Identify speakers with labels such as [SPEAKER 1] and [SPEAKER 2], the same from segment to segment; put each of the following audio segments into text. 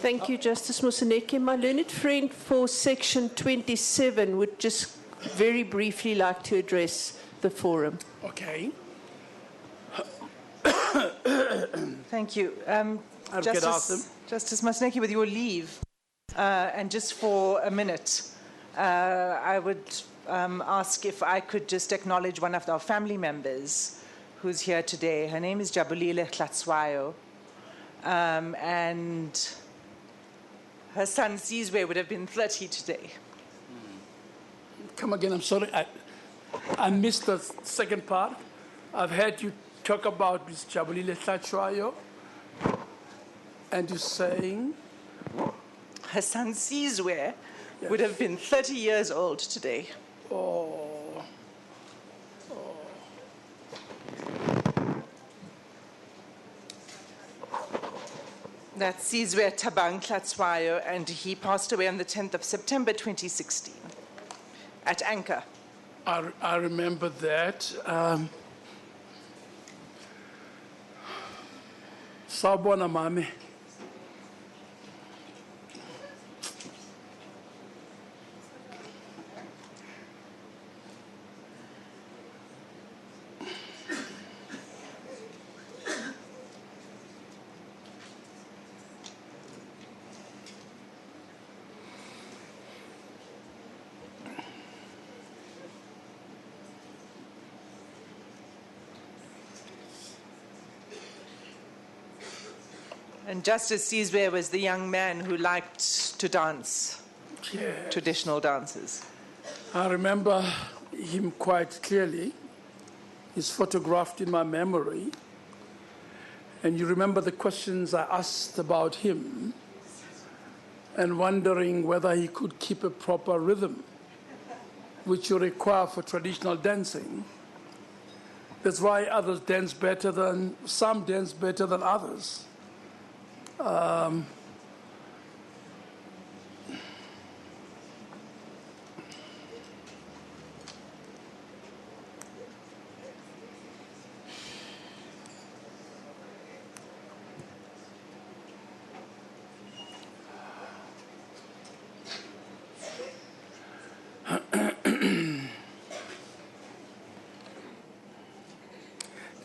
[SPEAKER 1] Thank you, Justice Moseneke. My learned friend for Section 27 would just very briefly like to address the forum.
[SPEAKER 2] Okay.
[SPEAKER 3] Thank you.
[SPEAKER 2] Justice
[SPEAKER 3] Moseneke, with your leave, and just for a minute, I would ask if I could just acknowledge one of our family members who's here today. Her name is Jabulile Tlatswayo, and her son Sizwe would have been 30 today.
[SPEAKER 2] Come again, I'm sorry. I missed the second part. I've heard you talk about Ms. Jabulile Tlatswayo, and you're saying?
[SPEAKER 3] Her son Sizwe would have been 30 years old today.
[SPEAKER 2] Oh.
[SPEAKER 3] That's Sizwe Tabang Tlatswayo, and he passed away on the 10th of September 2016 at Anchor.
[SPEAKER 2] I remember that. Sawubona mami.
[SPEAKER 3] And Justice Sizwe was the young man who liked to dance, traditional dances.
[SPEAKER 2] I remember him quite clearly. He's photographed in my memory. And you remember the questions I asked about him and wondering whether he could keep a proper rhythm, which you require for traditional dancing. That's why others dance better than, some dance better than others.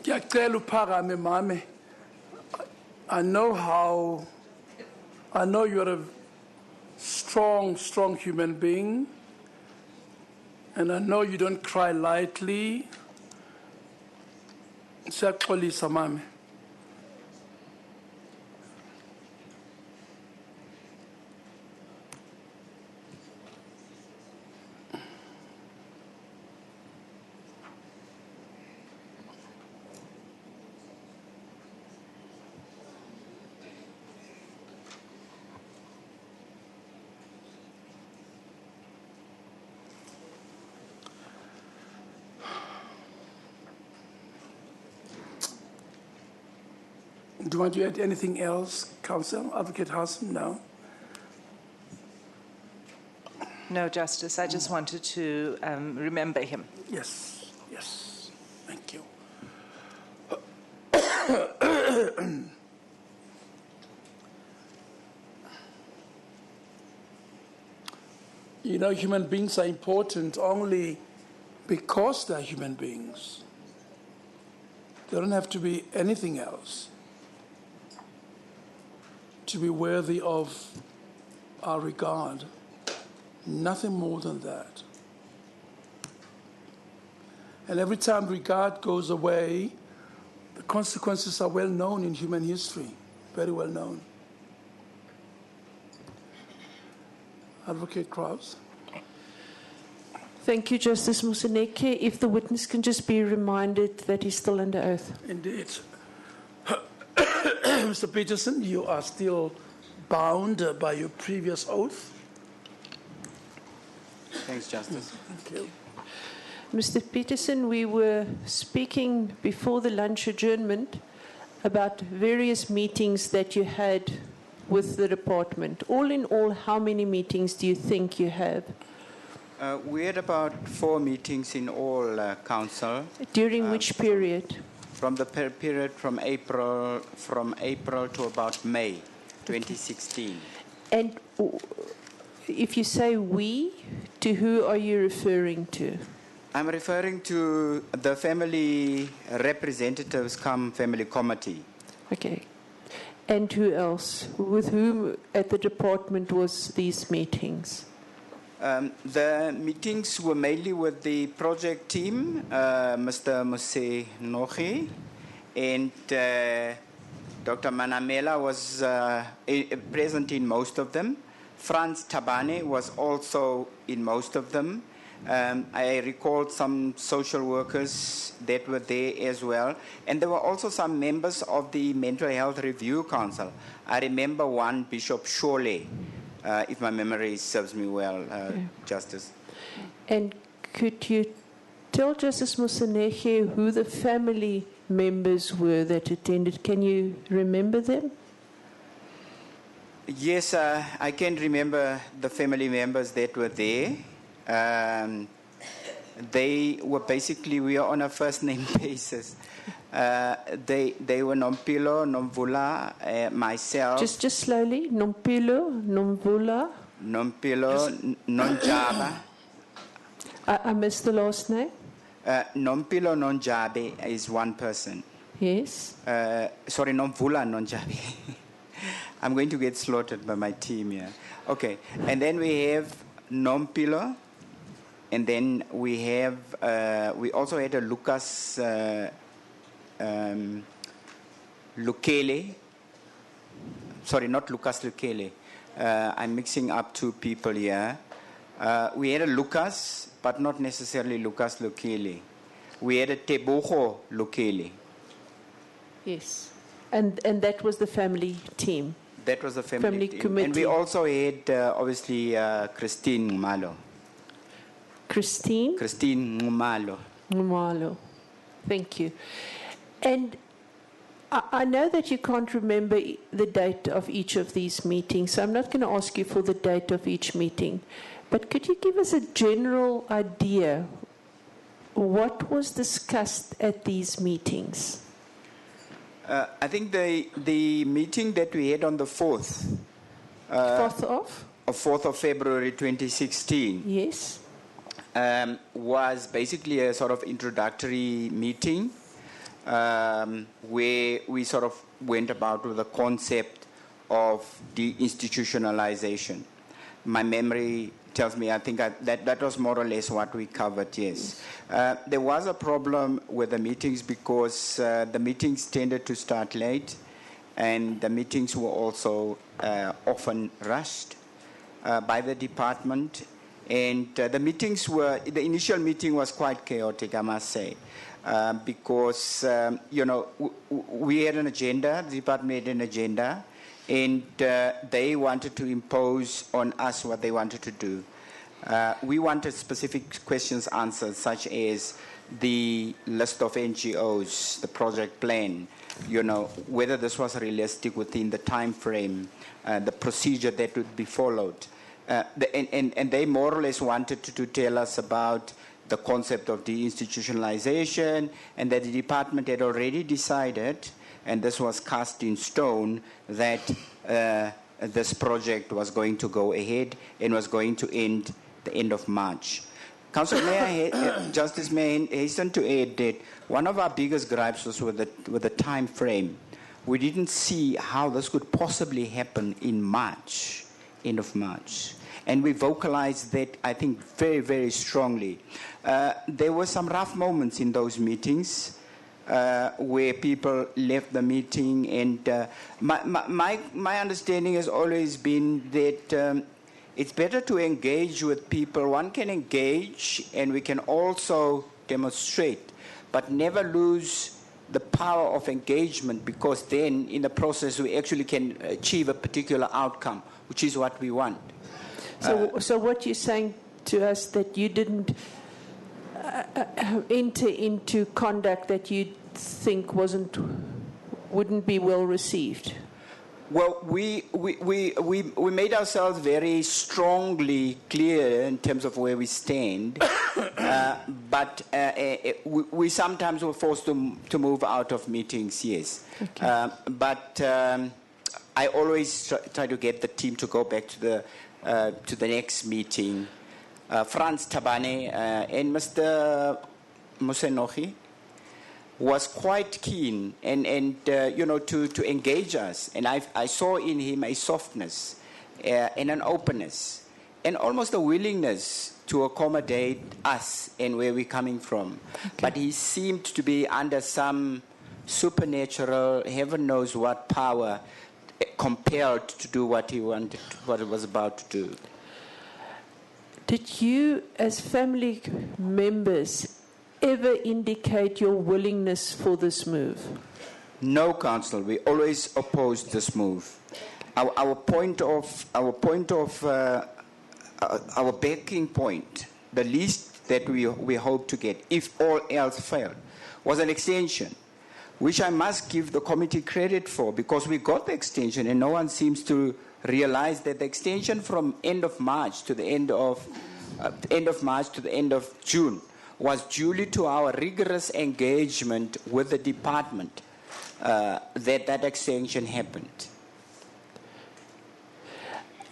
[SPEAKER 2] Ngiyacela uphakame mami. I know you're a strong human being, and I know you don't cry lightly. Siyaxolisa mami. Do you want to add anything else, Counsel? Advocate Hassan? No?
[SPEAKER 3] No, Justice. I just wanted to remember him.
[SPEAKER 2] Yes, yes. Thank you. You know, human beings are important only because they're human beings. They don't have to be anything else to be worthy of our regard. Nothing more than that. And every time regard goes away, the consequences are well known in human history, very well known. Advocate Krause.
[SPEAKER 1] Thank you, Justice Moseneke. If the witness can just be reminded that he's still under oath.
[SPEAKER 2] Indeed. Mr. Peterson, you are still bound by your previous oath.
[SPEAKER 4] Thanks, Justice.
[SPEAKER 2] Thank you.
[SPEAKER 1] Mr. Peterson, we were speaking before the lunch adjournment about various meetings that you had with the department. All in all, how many meetings do you think you have?
[SPEAKER 4] We had about 4 meetings in all, Council.
[SPEAKER 1] During which period?
[SPEAKER 4] From the period from April to about May. 2016.
[SPEAKER 1] And if you say we, to who are you referring to?
[SPEAKER 4] I'm referring to the family representatives come family committee.
[SPEAKER 1] Okay. And who else? With whom at the department was these meetings?
[SPEAKER 4] The meetings were mainly with the project team, Mr. Mose Nochi, and Dr. Manamela was present in most of them. Franz Tabane was also in most of them. I recalled some social workers that were there as well. And there were also some members of the Mental Health Review Council. I remember one, Bishop Shole, if my memory serves me well, Justice.
[SPEAKER 1] And could you tell Justice Moseneche who the family members were that attended? Can you remember them?
[SPEAKER 4] Yes, I can remember the family members that were there. They were basically, we are on a first name basis. They were Nompilo, Nomvula, myself.
[SPEAKER 1] Just slowly. Nompilo, Nomvula.
[SPEAKER 4] Nompilo, Nonjaba.
[SPEAKER 1] I missed the last name.
[SPEAKER 4] Nompilo Nonjabe is one person.
[SPEAKER 1] Yes.
[SPEAKER 4] Sorry, Nomvula Nonjabe. I'm going to get slaughtered by my team here. Okay, and then we have Nompilo. And then we have, we also had a Lucas Lukele. Sorry, not Lucas Lukele. I'm mixing up two people here. We had a Lucas, but not necessarily Lucas Lukele. We had a Tebogo Lukele.
[SPEAKER 1] Yes. And that was the family team.
[SPEAKER 4] That was the family team.
[SPEAKER 1] Committee.
[SPEAKER 4] And we also had, obviously, Christine Ngumalo.
[SPEAKER 1] Christine
[SPEAKER 4] Ngumalo.
[SPEAKER 1] Ngumalo. Thank you. And I know that you can't remember the date of each of these meetings, so I'm not going to ask you for the date of each meeting. But could you give us a general idea what was discussed at these meetings?
[SPEAKER 4] I think the meeting that we had on the 4th. 4th of February 2016.
[SPEAKER 1] Yes.
[SPEAKER 4] Was basically a sort of introductory meeting where we sort of went about with the concept of deinstitutionalization. My memory tells me, I think that was more or less what we covered, yes. There was a problem with the meetings because the meetings tended to start late and the meetings were also often rushed by the department. And the meetings were, the initial meeting was quite chaotic, I must say, because, we had an agenda, the department had an agenda, and they wanted to impose on us what they wanted to do. We wanted specific questions answered, such as the list of NGOs, the project plan, whether this was realistic within the time frame, the procedure that would be followed. And they more or less wanted to tell us about the concept of deinstitutionalization and that the department had already decided, and this was cast in stone, that this project was going to go ahead and was going to end the end of March. Council, Justice, may I hasten to add that one of our biggest gripes was with the time frame. We didn't see how this could possibly happen in March, end of March. And we vocalized that, I think, very, very strongly. There were some rough moments in those meetings where people left the meeting. And my understanding has always been that it's better to engage with people. One can engage, and we can also demonstrate, but never lose the power of engagement, because then, in the process, we actually can achieve a particular outcome, which is what we want.
[SPEAKER 1] So what you're saying to us that you didn't enter into conduct that you think wouldn't be well received?
[SPEAKER 4] Well, we made ourselves very strongly clear in terms of where we stand, but we sometimes were forced to move out of meetings, yes.
[SPEAKER 1] Okay.
[SPEAKER 4] But I always try to get the team to go back to the next meeting. Franz Tabane and Mr. Musenohi was quite keen and to engage us. And I saw in him a softness and an openness and almost a willingness to accommodate us and where we're coming from. Okay. But he seemed to be under some supernatural, heaven knows what power, compelled to do what he wanted, what he was about to do.
[SPEAKER 1] Did you, as family members, ever indicate your willingness for this move?
[SPEAKER 4] No, Council. We always opposed this move. Our backing point, the least that we hope to get, if all else failed, was an extension, which I must give the committee credit for, because we got the extension and no one seems to realize that the extension from end of March to the end of June was due to our rigorous engagement with the department that extension happened.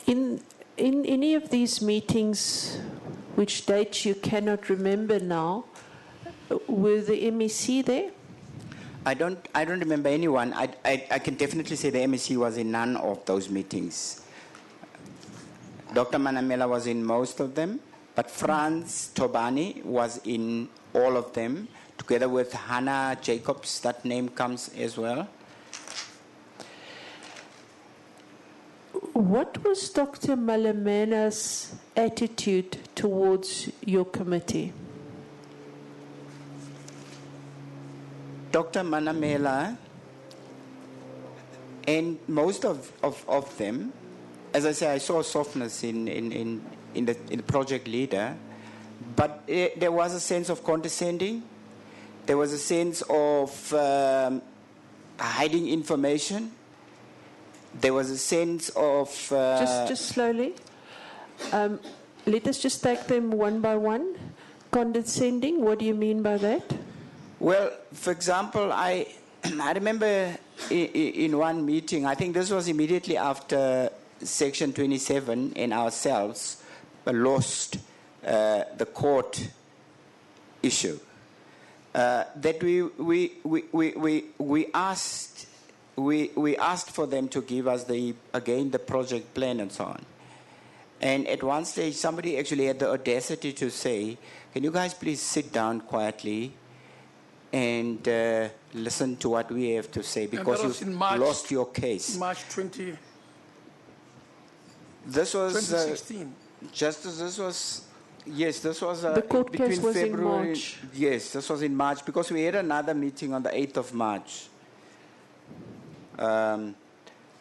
[SPEAKER 1] In any of these meetings, which dates you cannot remember now, were the MEC there?
[SPEAKER 4] I don't remember anyone. I can definitely say the MEC was in none of those meetings. Dr. Manamela was in most of them, but Franz Tobani was in all of them, together with Hannah Jacobs. That name comes as well.
[SPEAKER 1] What was Dr. Malamena's attitude towards your committee?
[SPEAKER 4] Dr. Manamela and most of them, as I say, I saw softness in the project leader, but there was a sense of condescending. There was a sense of hiding information. There was a sense of...
[SPEAKER 1] Just slowly. Let us just take them one by one. Condescending, what do you mean by that?
[SPEAKER 4] Well, for example, I remember in one meeting, I think this was immediately after Section 27 and ourselves lost the court issue, that we asked for them to give us the project plan and so on. And at one stage, somebody actually had the audacity to say, "Can you guys please sit down quietly and listen to what we have to say, because you lost your case."
[SPEAKER 2] March 20.
[SPEAKER 4] This was
[SPEAKER 2] 2016.
[SPEAKER 4] Just as this was. Yes, this was
[SPEAKER 1] the court
[SPEAKER 4] between
[SPEAKER 1] case was
[SPEAKER 4] February.
[SPEAKER 1] in March.
[SPEAKER 4] Yes, this was in March, because we had another meeting on the 8th of March.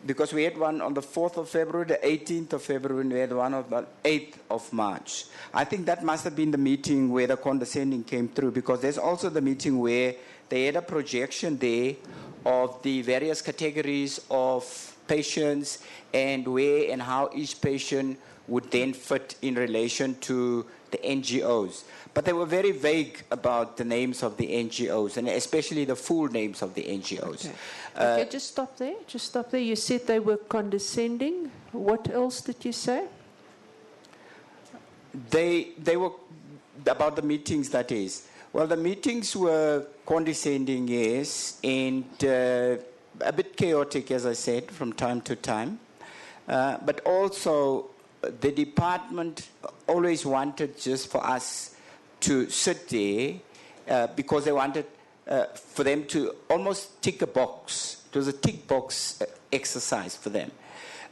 [SPEAKER 4] Because we had one on the 4th of February, the 18th of February, and we had one on the 8th of March. I think that must have been the meeting where the condescending came through, because there's also the meeting where they had a projection there of the various categories of patients and where and how each patient would then fit in relation to the NGOs. But they were very vague about the names of the NGOs, and especially the full names of the NGOs.
[SPEAKER 1] Okay, just stop there. Just stop there. You said they were condescending. What else did you say?
[SPEAKER 4] They were, about the meetings, that is. Well, the meetings were condescending, yes, and a bit chaotic, as I said, from time to time. But also, the department always wanted just for us to sit there because they wanted for them to almost tick a box. It was a tick box exercise for them.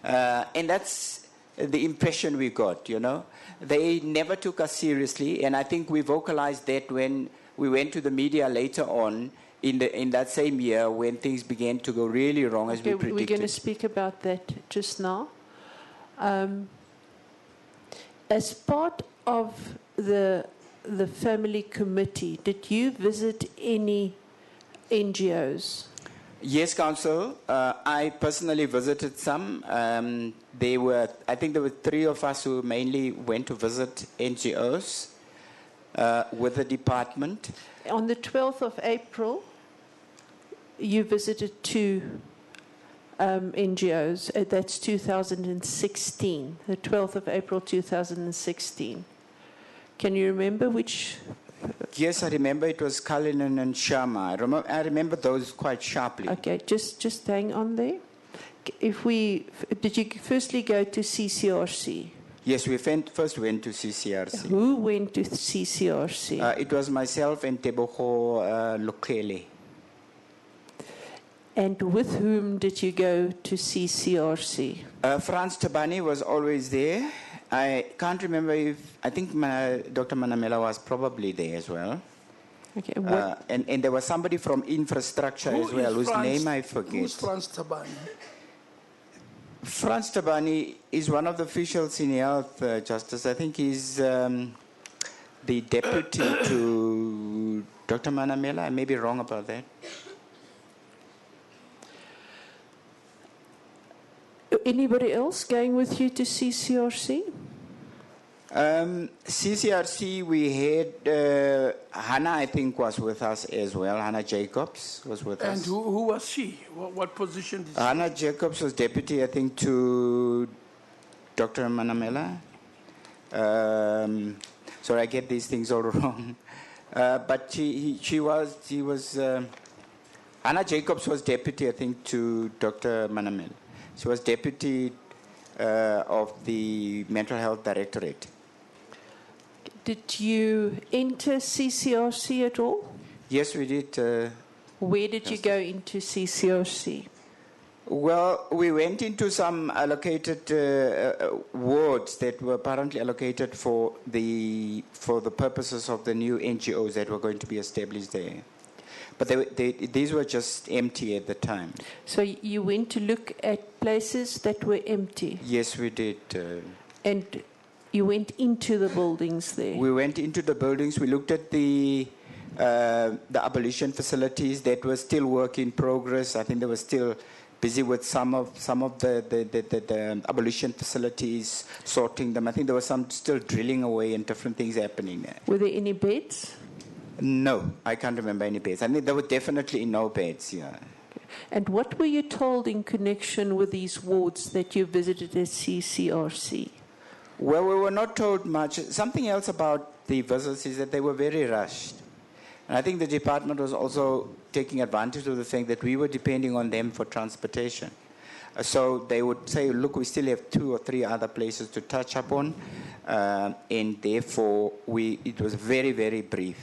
[SPEAKER 4] And that's the impression we got, you know. They never took us seriously, and I think we vocalized that when we went to the media later on in that same year when things began to go really wrong, as we predicted.
[SPEAKER 1] We're going to speak about that just now. As part of the family committee, did you visit any NGOs?
[SPEAKER 4] Yes, Council. I personally visited some. I think there were 3 of us who mainly went to visit NGOs with the department.
[SPEAKER 1] On the 12th of April, you visited 2 NGOs. That's 2016, the 12th of April 2016. Can you remember which?
[SPEAKER 4] Yes, I remember it was Takalani and Shama. I remember those quite sharply.
[SPEAKER 1] Okay, just hang on there. Did you firstly go to CCRC?
[SPEAKER 4] Yes, we first went to CCRC.
[SPEAKER 1] Who went to CCRC?
[SPEAKER 4] It was myself and Tebogo Lokele.
[SPEAKER 1] And with whom did you go to CCRC?
[SPEAKER 4] Frans Tabani was always there. I can't remember I think Dr. Manamela was probably there as well.
[SPEAKER 1] Okay.
[SPEAKER 4] And there was somebody from infrastructure as well, whose name I forget.
[SPEAKER 2] Who's Frans Tabani?
[SPEAKER 4] Frans Tabani is one of the officials in health, Justice. I think he's the deputy to Dr. Manamela. I may be wrong about that.
[SPEAKER 1] Anybody else going with you to CCRC?
[SPEAKER 4] CCRC, we had Hannah, I think, was with us as well. Hannah Jacobs was with us.
[SPEAKER 2] And who was she? What position did she?
[SPEAKER 4] Hannah Jacobs was deputy, I think, to Dr. Manamela. Sorry, I get these things all wrong. But she was Hannah Jacobs was deputy, I think, to Dr. Manamela. She was deputy of the Mental Health Directorate.
[SPEAKER 1] Did you enter CCRC at all?
[SPEAKER 4] Yes, we did.
[SPEAKER 1] Where did you go into CCRC?
[SPEAKER 4] Well, we went into some allocated wards that were apparently allocated for the purposes of the new NGOs that were going to be established there. But these were just empty at the time.
[SPEAKER 1] So you went to look at places that were empty?
[SPEAKER 4] Yes, we did.
[SPEAKER 1] And you went into the buildings there?
[SPEAKER 4] We went into the buildings. We looked at the abolition facilities that were still work in progress. I think they were still busy with some of the abolition facilities, sorting them. I think there was some still drilling away and different things happening there.
[SPEAKER 1] Were there any beds?
[SPEAKER 4] No, I can't remember any beds. I think there were definitely no beds, yeah.
[SPEAKER 1] And what were you told in connection with these wards that you visited at CCRC?
[SPEAKER 4] Well, we were not told much. Something else about the visits is that they were very rushed. And I think the department was also taking advantage of the fact that we were depending on them for transportation. So they would say, look, we still have 2 or 3 other places to touch upon, and therefore it was very, very brief.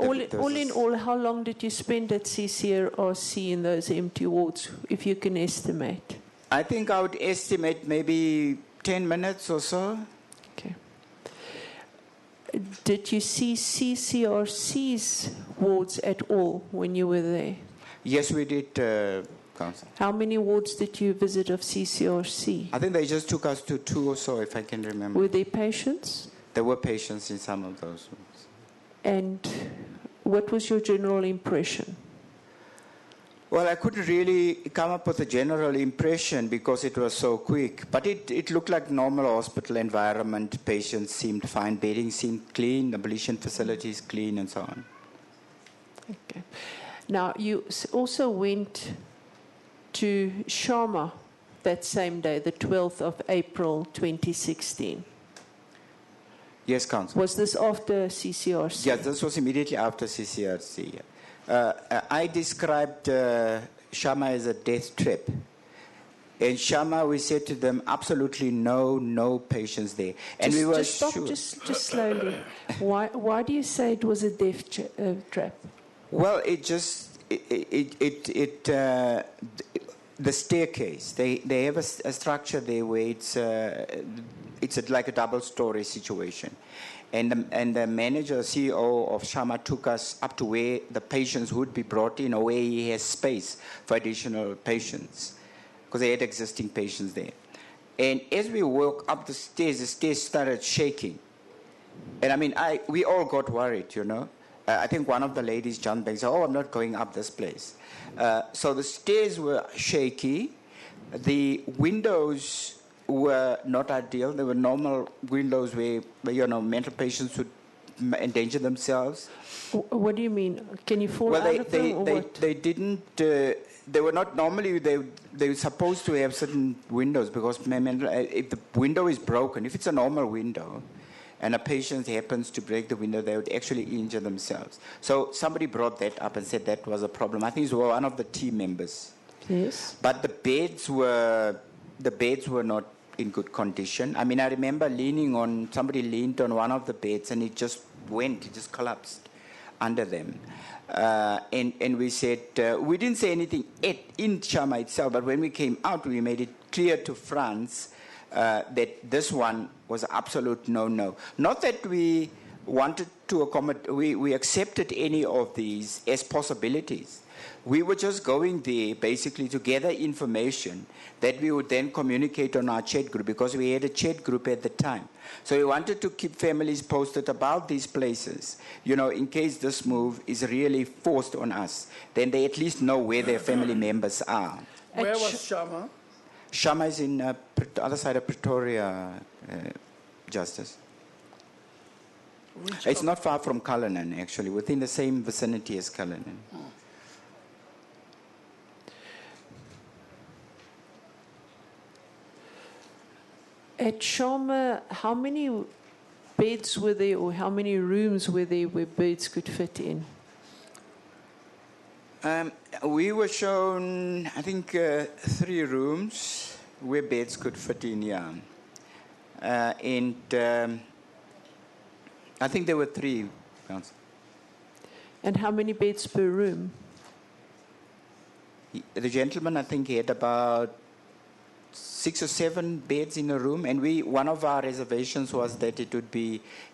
[SPEAKER 1] All in all, how long did you spend at CCRC in those empty wards, if you can estimate?
[SPEAKER 4] I think I would estimate maybe 10 minutes or so.
[SPEAKER 1] Okay. Did you see CCRC's wards at all when you were there?
[SPEAKER 4] Yes, we did, Council.
[SPEAKER 1] How many wards did you visit of CCRC?
[SPEAKER 4] I think they just took us to 2 or so, if I can remember.
[SPEAKER 1] Were there patients?
[SPEAKER 4] There were patients in some of those wards.
[SPEAKER 1] And what was your general impression?
[SPEAKER 4] Well, I couldn't really come up with a general impression because it was so quick. But it looked like normal hospital environment. Patients seemed fine. Bedding seemed clean. Abolition facilities clean and so on.
[SPEAKER 1] Okay. Now, you also went to Shama that same day, the 12th of April 2016.
[SPEAKER 4] Yes, Council.
[SPEAKER 1] Was this after CCRC?
[SPEAKER 4] Yes, this was immediately after CCRC. I described Shama as a death trap. In Shama, we said to them, absolutely no patients there. And we were
[SPEAKER 1] just stop,
[SPEAKER 4] sure.
[SPEAKER 1] just slowly. Why do you say it was a death trap?
[SPEAKER 4] Well, the staircase. They have a structure there where it's like a double-story situation. And the manager, CEO of Shama, took us up to where the patients would be brought in, or where he has space for additional patients, because they had existing patients there. And as we walked up the stairs started shaking. And I mean, we all got worried, you know. I think one of the ladies jumped back and said, I'm not going up this place. So the stairs were shaky. The windows were not ideal. They were normal windows where mental patients would endanger themselves.
[SPEAKER 1] What do you mean? Can you fall
[SPEAKER 4] Well,
[SPEAKER 1] out of them or what?
[SPEAKER 4] they didn't. They were not normally. They were supposed to have certain windows because if the window is broken, if it's a normal window, and a patient happens to break the window, they would actually injure themselves. So somebody brought that up and said that was a problem. I think it was one of the team members.
[SPEAKER 1] Yes.
[SPEAKER 4] But the beds were not in good condition. I mean, I remember somebody leaned on one of the beds and it just collapsed under them. And we said, we didn't say anything in Shama itself, but when we came out, we made it clear to France that this one was absolute no-no. Not that we wanted to accommodate, we accepted any of these as possibilities. We were just going there basically to gather information that we would then communicate on our chat group, because we had a chat group at the time. So we wanted to keep families posted about these places. You know, in case this move is really forced on us, then they at least know where their family members are.
[SPEAKER 2] Where was Shama?
[SPEAKER 4] Shama is in the other side of Pretoria, Justice. It's not far from Takalani, actually, within the same vicinity as Takalani.
[SPEAKER 1] At Shama, how many beds were there or how many rooms were there where beds could fit in?
[SPEAKER 4] We were shown, I think, 3 rooms where beds could fit in, yeah. And I think there were 3.
[SPEAKER 1] And how many beds per room?
[SPEAKER 4] The gentleman, I think, he had about 6 or 7 beds in a room, and one of our reservations was that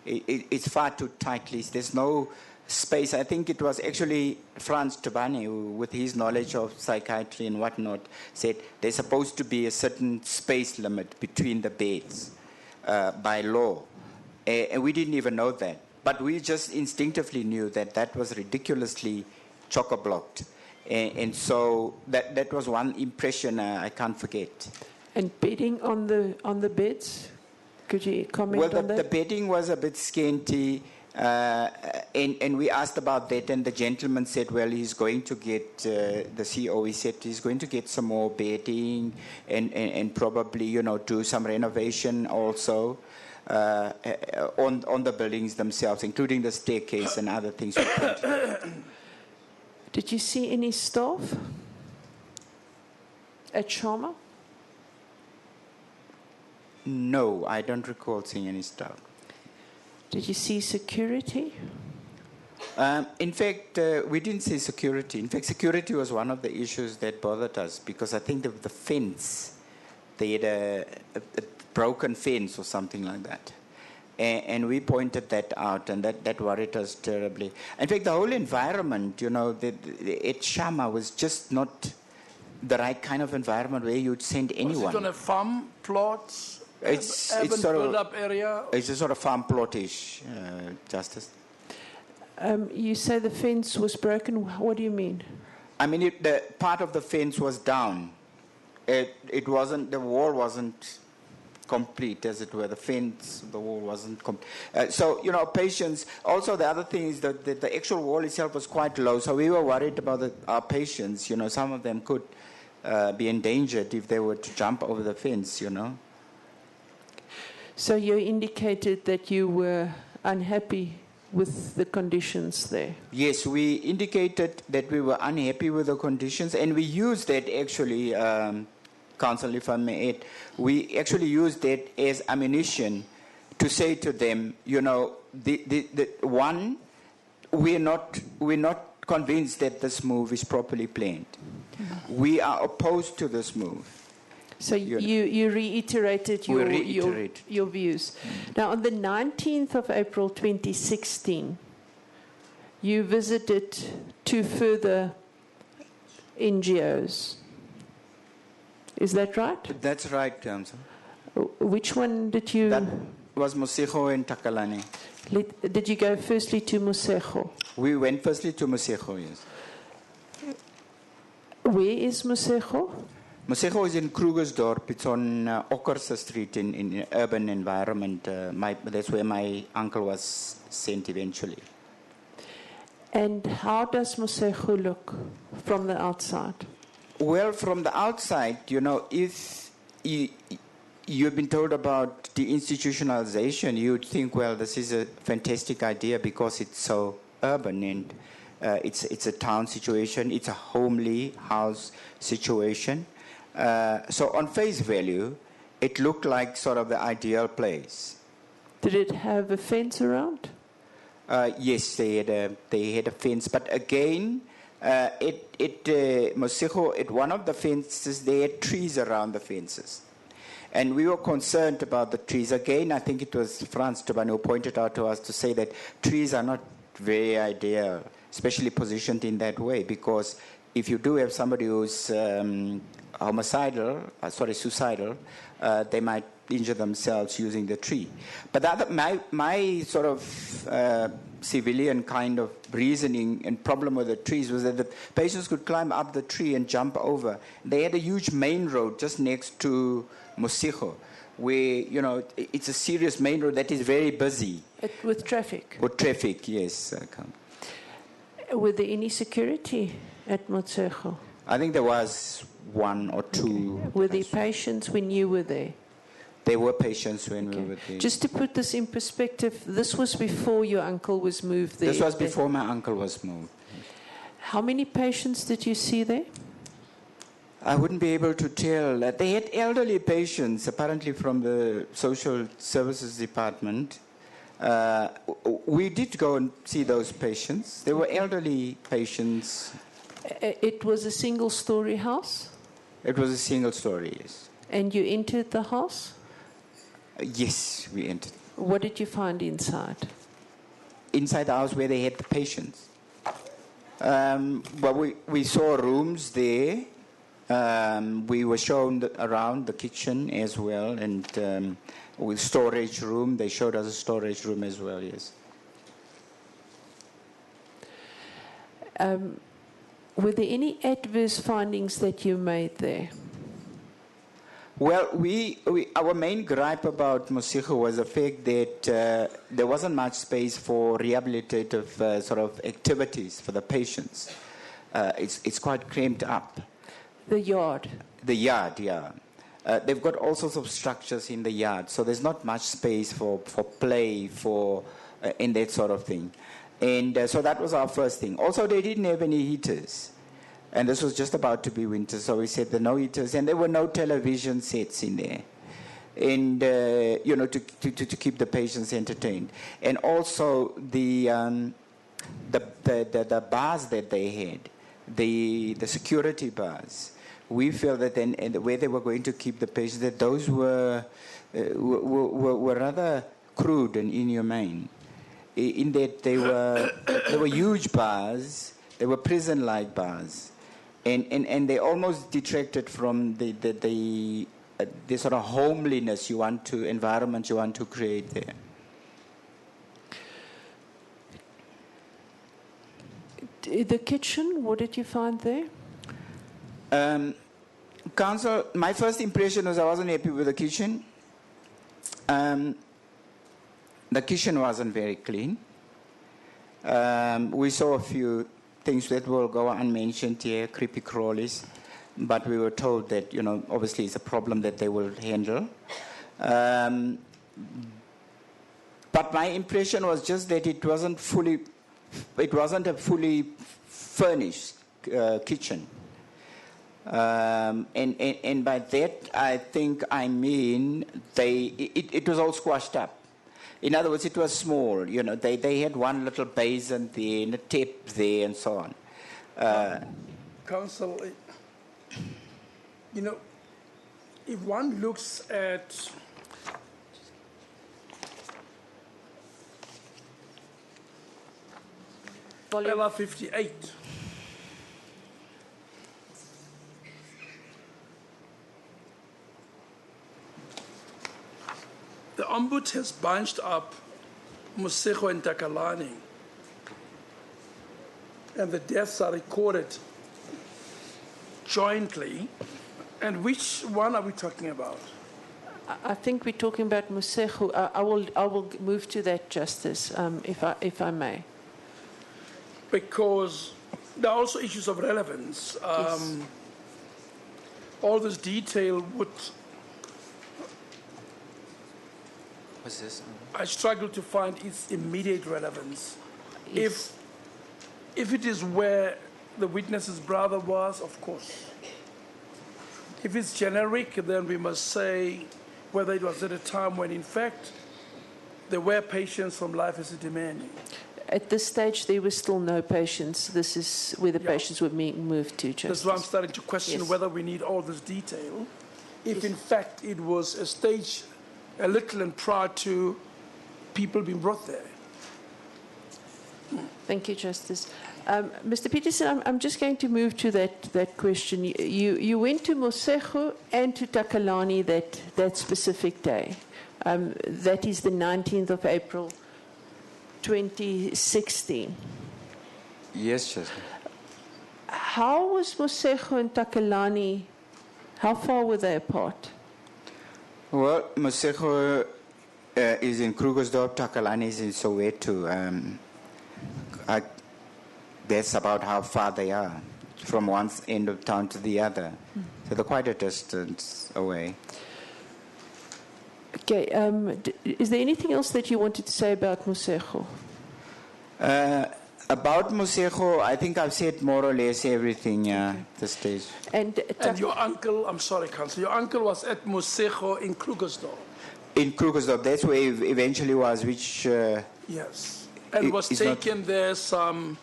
[SPEAKER 4] it's far too tightly. There's no space. I think it was actually Frans Tabani, who, with his knowledge of psychiatry and whatnot, said there's supposed to be a certain space limit between the beds by law. And we didn't even know that. But we just instinctively knew that was ridiculously chock-a-blocked. And so that was one impression I can't forget.
[SPEAKER 1] And bedding on the beds? Could you comment on that?
[SPEAKER 4] Well, the bedding was a bit scanty, and we asked about that, and the gentleman said, well, he's going to get, the CEO, he said he's going to get some more bedding and probably, you know, do some renovation also on the buildings themselves, including the staircase and other things.
[SPEAKER 1] Did you see any staff at Shama?
[SPEAKER 4] No, I don't recall seeing any staff.
[SPEAKER 1] Did you see security?
[SPEAKER 4] In fact, we didn't see security. In fact, security was one of the issues that bothered us, because I think the fence, they had a broken fence or something like that. And we pointed that out, and that worried us terribly. In fact, the whole environment, you know, at Shama was just not the right kind of environment where you'd send anyone.
[SPEAKER 2] Was it on a farm plot?
[SPEAKER 4] It's sort of
[SPEAKER 2] built-up area.
[SPEAKER 4] It's a sort of farm plot-ish, Justice.
[SPEAKER 1] You say the fence was broken. What do you mean?
[SPEAKER 4] I mean, the part of the fence was down. It wasn't. The wall wasn't complete, as it were. The fence, the wall wasn't complete. So, you know, patients. Also, the other thing is that the actual wall itself was quite low. So we were worried about our patients. You know, some of them could be endangered if they were to jump over the fence. You know.
[SPEAKER 1] So you indicated that you were unhappy with the conditions there.
[SPEAKER 4] Yes, we indicated that we were unhappy with the conditions, and we used that actually, Counsel, if I may add, we actually used that as ammunition to say to them, you know, one, we're not convinced that this move is properly planned. Mm-hmm. We are opposed to this move.
[SPEAKER 1] So you reiterated your views. Mm. Now, on the 19th of April 2016, you visited 2 further NGOs. Is that right?
[SPEAKER 4] That's right, Council.
[SPEAKER 1] Which one did you...
[SPEAKER 4] That was Mosego and Takalani.
[SPEAKER 1] Did you go firstly to Mosego?
[SPEAKER 4] We went firstly to Mosego, yes.
[SPEAKER 1] Where is Mosego?
[SPEAKER 4] Mosego is in Krugersdorp. It's on Ockerse Street in an urban environment. That's where my uncle was sent eventually.
[SPEAKER 1] And how does Mosego look from the outside?
[SPEAKER 4] Well, from the outside, if you've been told about deinstitutionalization, you'd think, well, this is a fantastic idea because it's so urban and it's a town situation, it's a homely house situation. So on face value, it looked like sort of the ideal place. Did
[SPEAKER 1] it have a fence around?
[SPEAKER 4] Yes, they had a fence, but again, Mosego, at one of the fences, they had trees around the fences. And we were concerned about the trees. Again, I think it was Frans Tobane who pointed out to us to say that trees are not very ideal, especially positioned in that way, because if you do have somebody who's suicidal, they might injure themselves using the tree. But my sort of civilian kind of reasoning and problem with the trees was that the patients could climb up the tree and jump over. They had a huge main road just next to Mosego, where, it's a serious main road that is very busy.
[SPEAKER 1] With traffic?
[SPEAKER 4] With traffic, yes.
[SPEAKER 1] Were there any security at Mosego?
[SPEAKER 4] I think there was one or two.
[SPEAKER 1] Okay. Were there patients when you were there?
[SPEAKER 4] There were patients when we were there.
[SPEAKER 1] Just to put this in perspective, this was before your uncle was moved there?
[SPEAKER 4] This was before my uncle was moved.
[SPEAKER 1] How many patients did you see there?
[SPEAKER 4] I wouldn't be able to tell. They had elderly patients, apparently from the social services department. We did go and see those patients. They were elderly patients.
[SPEAKER 1] It was a single-story house?
[SPEAKER 4] It was a single story, yes.
[SPEAKER 1] And you entered the house?
[SPEAKER 4] Yes, we entered.
[SPEAKER 1] What did you find inside?
[SPEAKER 4] Inside the house where they had the patients. Well, we saw rooms there. We were shown around the kitchen as well, and with storage room. They showed us a storage room as well, yes.
[SPEAKER 1] Were there any adverse findings that you made there?
[SPEAKER 4] Well, our main gripe about Mosego was the fact that there wasn't much space for rehabilitative sort of activities for the patients. It's quite cramped up.
[SPEAKER 1] The yard?
[SPEAKER 4] The yard, yeah. They've got all sorts of structures in the yard, so there's not much space for play, and that sort of thing. And so that was our first thing. Also, they didn't have any heaters. And this was just about to be winter, so we said there were no heaters, and there were no television sets in there, and to keep the patients entertained. And also the bars that they had, the security bars, we felt that then, and the way they were going to keep the patients, that those were rather crude and inhumane, in that they were huge bars, they were prison-like bars. And they almost detracted from the sort of homeliness environment you want to create there.
[SPEAKER 1] The kitchen, what did you find there?
[SPEAKER 4] Council, my first impression was I wasn't happy with the kitchen. The kitchen wasn't very clean. We saw a few things that will go unmentioned here, creepy crawlies, but we were told that, obviously it's a problem that they will handle. But my impression was just that it wasn't a fully furnished kitchen. And by that, I think I mean it was all squashed up. In other words, it was small. They had one little basin there and a tap there and so on.
[SPEAKER 2] Council, if one looks at Volume 58, the Ombud has bunched up Mosego and Takalani, and the deaths are recorded jointly And which one are we talking about?
[SPEAKER 1] I think we're talking about Mosego. I will move to that, Justice, if I may.
[SPEAKER 2] Because there are also issues of relevance.
[SPEAKER 1] Yes.
[SPEAKER 2] All this detail would...
[SPEAKER 5] What's this?
[SPEAKER 2] I struggle to find its immediate relevance.
[SPEAKER 1] Yes.
[SPEAKER 2] If it is where the witness's brother was, of course. If it's generic, then we must say whether it was at a time when, in fact, there were patients from Life Esidimeni.
[SPEAKER 1] At this stage, there were still no patients. This is where the patients were being moved to, Justice.
[SPEAKER 2] That's why I'm starting to question
[SPEAKER 1] Yes.
[SPEAKER 2] whether we need all this detail. If, in fact, it was a stage a little and prior to people being brought there.
[SPEAKER 1] Thank you, Justice. Mr. Peterson, I'm just going to move to that question. You went to Mosego and to Takalani that specific day. That is the 19th of April, 2016.
[SPEAKER 5] Yes, Justice.
[SPEAKER 1] How was Mosego and Takalani, how far were they apart?
[SPEAKER 4] Well, Mosego is in Krugersdorp, Takalani is in Soweto. That's about how far they are from one end of town to the other. So they're quite a distance away.
[SPEAKER 1] Okay, is there anything else that you wanted to say about Mosego?
[SPEAKER 4] About Mosego, I think I've said more or less everything at this stage.
[SPEAKER 1] And
[SPEAKER 2] your uncle, I'm sorry, Councillor, your uncle was at Mosego in Krugersdorp.
[SPEAKER 4] In Krugersdorp, that's where he eventually was, which...
[SPEAKER 2] Yes, and was taken there some...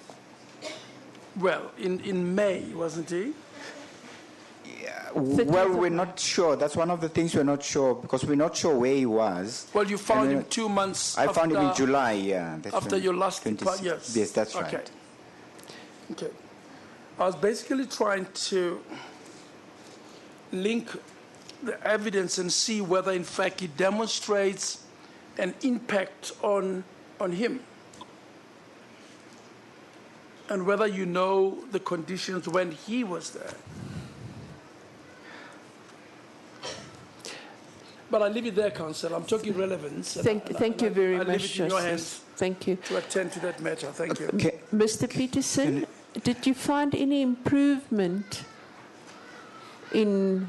[SPEAKER 2] Well, in May, wasn't he?
[SPEAKER 4] Yeah, well, we're not sure. That's one of the things we're not sure, because we're not sure where he was.
[SPEAKER 2] Well, you found him 2 months
[SPEAKER 4] I
[SPEAKER 2] after...
[SPEAKER 4] found him in July, yeah. That's
[SPEAKER 2] after
[SPEAKER 4] right.
[SPEAKER 2] your last... Yes.
[SPEAKER 4] Yes, that's
[SPEAKER 2] okay.
[SPEAKER 4] right.
[SPEAKER 2] Okay. I was basically trying to link the evidence and see whether, in fact, it demonstrates an impact on him. And whether you know the conditions when he was there. But I leave it there, Council. I'm talking relevance.
[SPEAKER 1] Thank you very
[SPEAKER 2] I
[SPEAKER 1] much,
[SPEAKER 2] leave it in your
[SPEAKER 1] Justice.
[SPEAKER 2] hands
[SPEAKER 1] Thank you.
[SPEAKER 2] to attend to that matter. Thank you.
[SPEAKER 4] Okay.
[SPEAKER 1] Mr. Peterson, did you find any improvement in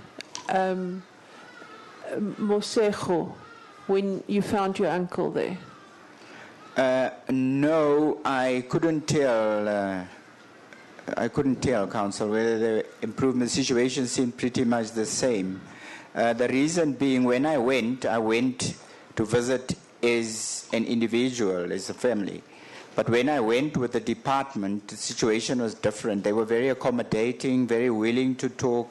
[SPEAKER 1] Mosego when you found your uncle there?
[SPEAKER 4] No, I couldn't tell. Council, whether the improvement situation seemed pretty much the same. The reason being, when I went to visit as an individual, as a family. But when I went with the department, the situation was different. They were very accommodating, very willing to talk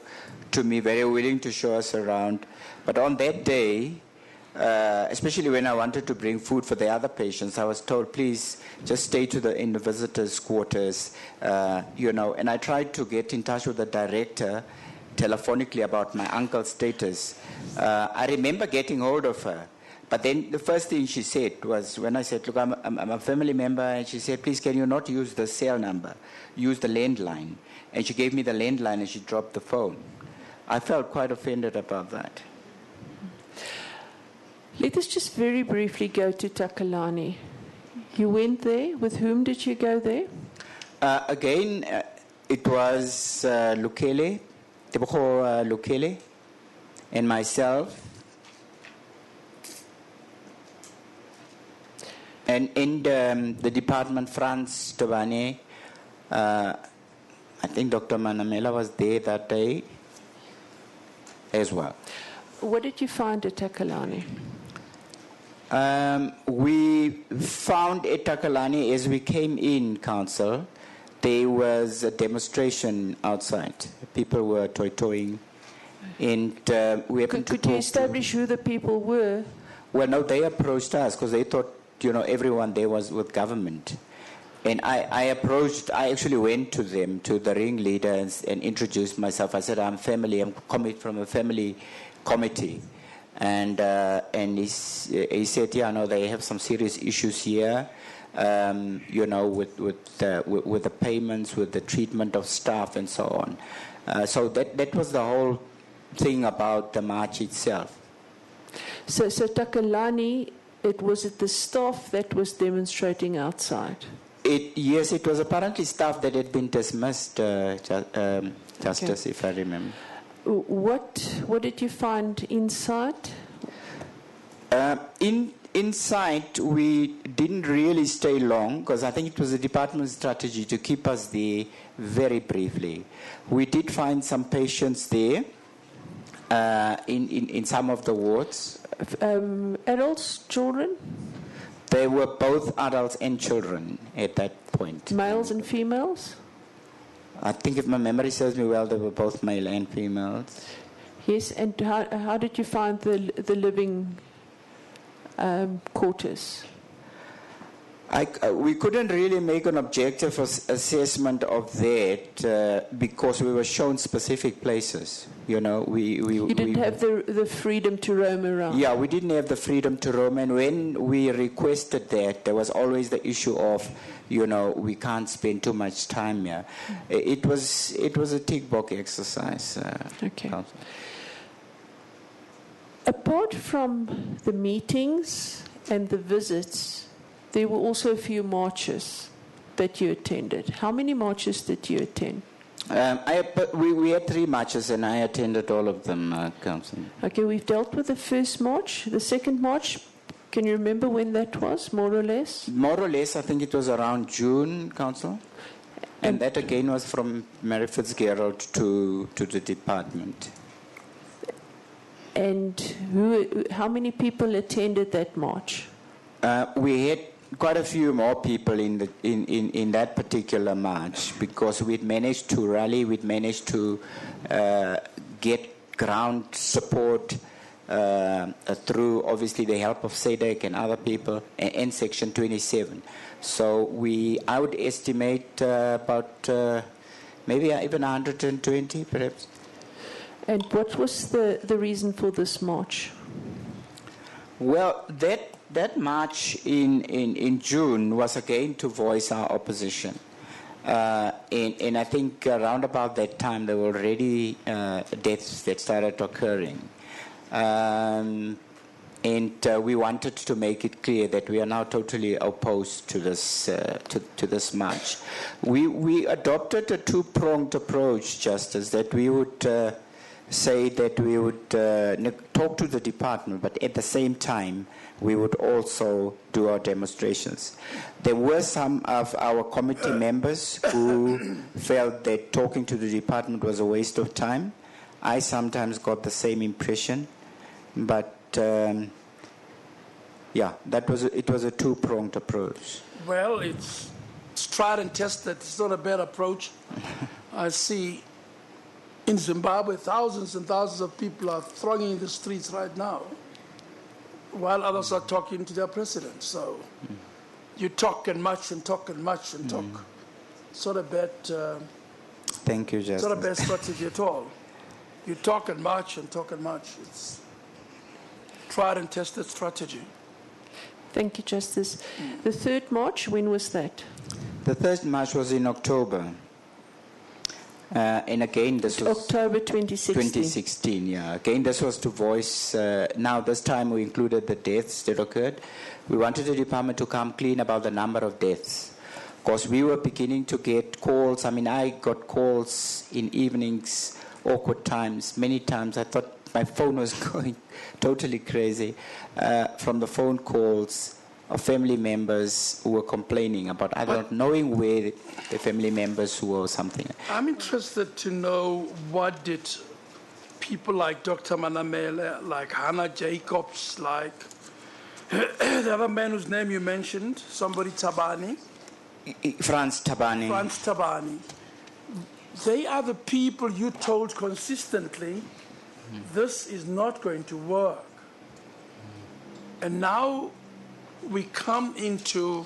[SPEAKER 4] to me, very willing to show us around. But on that day, especially when I wanted to bring food for the other patients, I was told, please just stay in the visitors' quarters, and I tried to get in touch with the director telephonically about my uncle's status. I remember getting hold of her, but then the first thing she said was, when I said, look, I'm a family member, and she said, please, can you not use the cell number, use the landline? And she gave me the landline and she dropped the phone. I felt quite offended about that.
[SPEAKER 1] Let us just very briefly go to Takalani. You went there. With whom did you go there?
[SPEAKER 4] Again, it was Tebogo Lukele, and myself. And in the department, Franz Tobane, I think Dr. Manamela was there that day as well.
[SPEAKER 1] What did you find at Takalani?
[SPEAKER 4] We found at Takalani, as we came in, Council, there was a demonstration outside. People were toy-toying, and we happened to talk.
[SPEAKER 1] Could you establish who the people were?
[SPEAKER 4] Well, no, they approached us because they thought, everyone there was with government. And I actually went to them, to the ringleader, and introduced myself. I said, I'm coming from a family committee. And he said, yeah, no, they have some serious issues here, with the payments, with the treatment of staff, and so on. So that was the whole thing about the march itself.
[SPEAKER 1] So Takalani, was it the staff that was demonstrating outside?
[SPEAKER 4] Yes, it was apparently staff that had been dismissed, Justice, if I remember.
[SPEAKER 1] What did you find inside?
[SPEAKER 4] Inside, we didn't really stay long because I think it was the department's strategy to keep us there very briefly. We did find some patients there in some of the wards.
[SPEAKER 1] Adults, children?
[SPEAKER 4] They were both adults and children at that point.
[SPEAKER 1] Males and females?
[SPEAKER 4] I think if my memory serves me well, they were both male and females.
[SPEAKER 1] Yes, and how did you find the living quarters?
[SPEAKER 4] We couldn't really make an objective assessment of that because we were shown specific places. You know,
[SPEAKER 1] you didn't have the freedom to roam around.
[SPEAKER 4] Yeah, we didn't have the freedom to roam, and when we requested that, there was always the issue of, you know, we can't spend too much time here. It was a tick box exercise.
[SPEAKER 1] Okay.
[SPEAKER 4] Council.
[SPEAKER 1] Apart from the meetings and the visits, there were also a few marches that you attended. How many marches did you attend?
[SPEAKER 4] We had 3 marches, and I attended all of them, Council.
[SPEAKER 1] Okay, we've dealt with the first march. The second march, can you remember when that was, more or less?
[SPEAKER 4] More or less, I think it was around June, Council. And that again was from Mary Fitzgerald to the department.
[SPEAKER 1] And how many people attended that march?
[SPEAKER 4] We had quite a few more people in that particular march because we'd managed to rally, we'd managed to get ground support through obviously the help of SADC and other people and Section 27. So I would estimate about maybe even 120 perhaps.
[SPEAKER 1] And what was the reason for this march?
[SPEAKER 4] Well, that march in June was again to voice our opposition. And I think around about that time there were already deaths that started occurring. And we wanted to make it clear that we are now totally opposed to this to this march. We adopted a two-pronged approach, Justice, that we would say that we would talk to the department, but at the same time, we would also do our demonstrations. There were some of our committee members who felt that talking to the department was a waste of time. I sometimes got the same impression, but it was a two-pronged approach.
[SPEAKER 2] Well, it's tried and tested. It's not a bad approach. I see in Zimbabwe, thousands and thousands of people are thronging the streets right now, while others are talking to their president. So you talk and much and talk and much and talk. It's not a bad.
[SPEAKER 4] Thank you, Justice.
[SPEAKER 2] It's not a bad strategy at all. You talk and much and talk and much. It's tried and tested strategy.
[SPEAKER 1] Thank you, Justice. The third march, when was that?
[SPEAKER 4] The third march was in October. And again, this was
[SPEAKER 1] October 2016.
[SPEAKER 4] 2016, yeah. Again, this was to voice. Now, this time we included the deaths that occurred. We wanted the department to come clean about the number of deaths, because we were beginning to get calls. I mean, I got calls in evenings, awkward times. Many times I thought my phone was going totally crazy from the phone calls of family members who were complaining about not knowing where the family members were or something.
[SPEAKER 2] I'm interested to know, what did people like Dr. Manamela, like Hannah Jacobs, like the other man whose name you mentioned, somebody Tabani?
[SPEAKER 4] Franz Tabani.
[SPEAKER 2] They are the people you told consistently, this is not going to work. And now we come into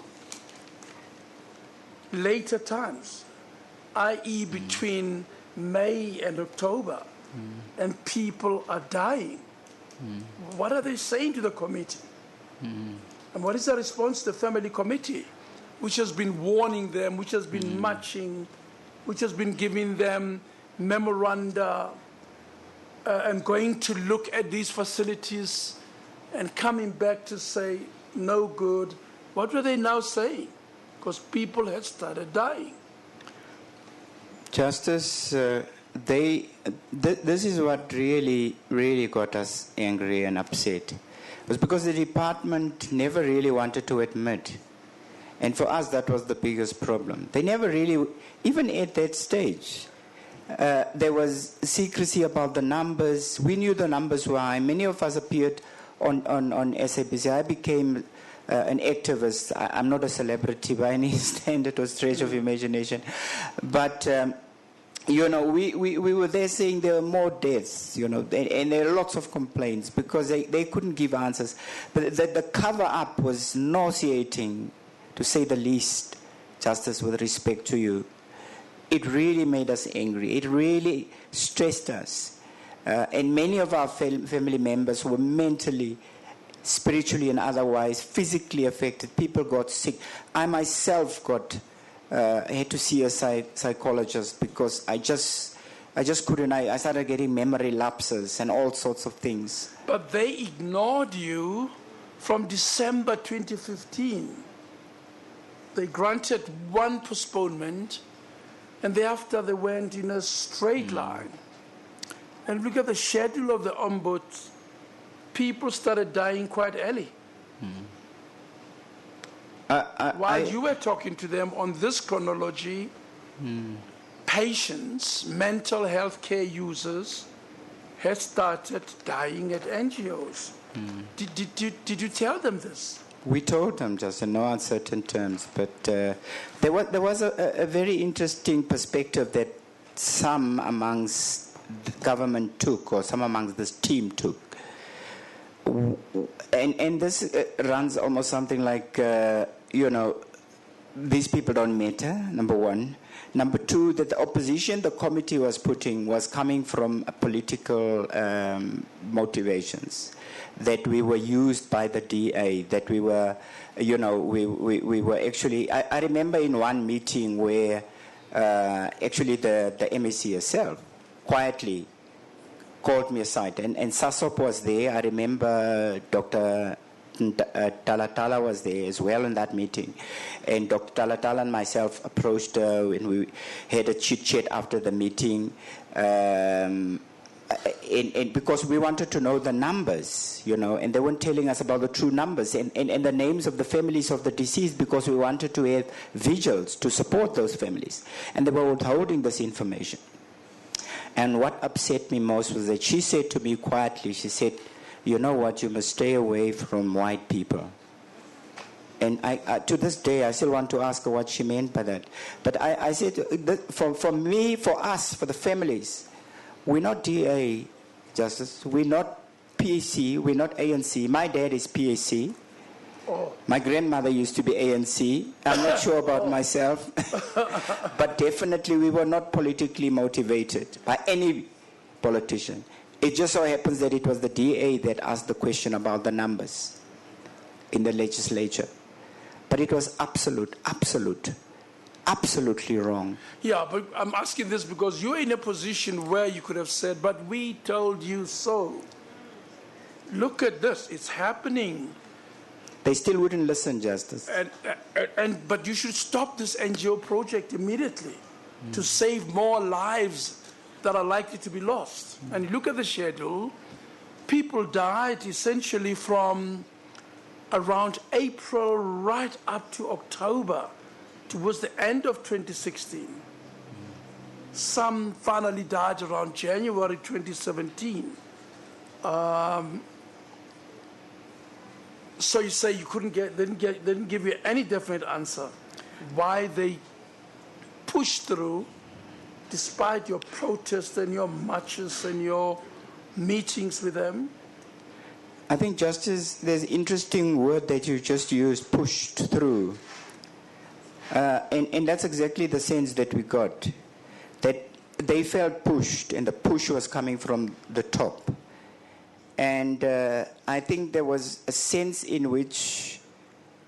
[SPEAKER 2] later times, i.e. between May and October, and people are dying. What are they saying to the committee? And what is the response to the family committee, which has been warning them, which has been marching, which has been giving them memoranda? and going to look at these facilities and coming back to say, no good. What were they now saying? Because people had started dying.
[SPEAKER 4] Justice, this is what really got us angry and upset. It was because the department never really wanted to admit. And for us, that was the biggest problem. They never really, even at that stage, there was secrecy about the numbers. We knew the numbers were high. Many of us appeared on SABC. I became an activist. I'm not a celebrity by any standard or stretch of imagination. But, we were there saying there were more deaths, and there are lots of complaints because they couldn't give answers. But the cover-up was nauseating, to say the least, Justice, with respect to you. It really made us angry. It really stressed us. And many of our family members were mentally, spiritually, and otherwise physically affected. People got sick. I myself had to see a psychologist because I just couldn't. I started getting memory lapses and all sorts of things.
[SPEAKER 2] But they ignored you from December 2015. They granted one postponement, and thereafter they went in a straight line. And look at the schedule of the Ombud. People started dying quite early. While you were talking to them on this chronology, patients, mental health care users, had started dying at NGOs. Did you tell them this?
[SPEAKER 4] We told them, just in no uncertain terms, but there was a very interesting perspective that some amongst the government took, or some amongst this team took. And this runs almost something like, these people don't matter, number one. Number two, that the opposition the committee was putting was coming from political motivations. That we were used by the DA, that we were, we were actually, I remember in one meeting where actually the MEC herself quietly called me aside, and Sasop was there. I remember Dr. Talatala was there as well in that meeting, and Dr. Talatala and myself approached her and we had a chit-chat after the meeting, and because we wanted to know the numbers, and they weren't telling us about the true numbers and the names of the families of the deceased, because we wanted to have vigils to support those families, and they were withholding this information. And what upset me most was that she said to me quietly, she said, you know what, you must stay away from white people. And to this day, I still want to ask her what she meant by that. But I said, for me, for us, for the families, we're not DA, Justice. We're not PAC. We're not ANC. My dad is PAC. Oh. My grandmother used to be ANC. I'm not sure about myself. But definitely we were not politically motivated by any politician. It just so happens that it was the DA that asked the question about the numbers in the legislature. But it was absolutely wrong.
[SPEAKER 2] Yeah, but I'm asking this because you're in a position where you could have said, but we told you so. Look at this, it's happening.
[SPEAKER 4] They still wouldn't listen, Justice.
[SPEAKER 2] But you should stop this NGO project immediately to save more lives that are likely to be lost. And look at the schedule. People died essentially from around April right up to October, towards the end of 2016. Some finally died around January 2017. So you say you they didn't give you any definite answer why they pushed through, despite your protests and your marches and your meetings with them?
[SPEAKER 4] I think, Justice, there's an interesting word that you just used, pushed through. And that's exactly the sense that we got, that they felt pushed, and the push was coming from the top. And I think there was a sense in which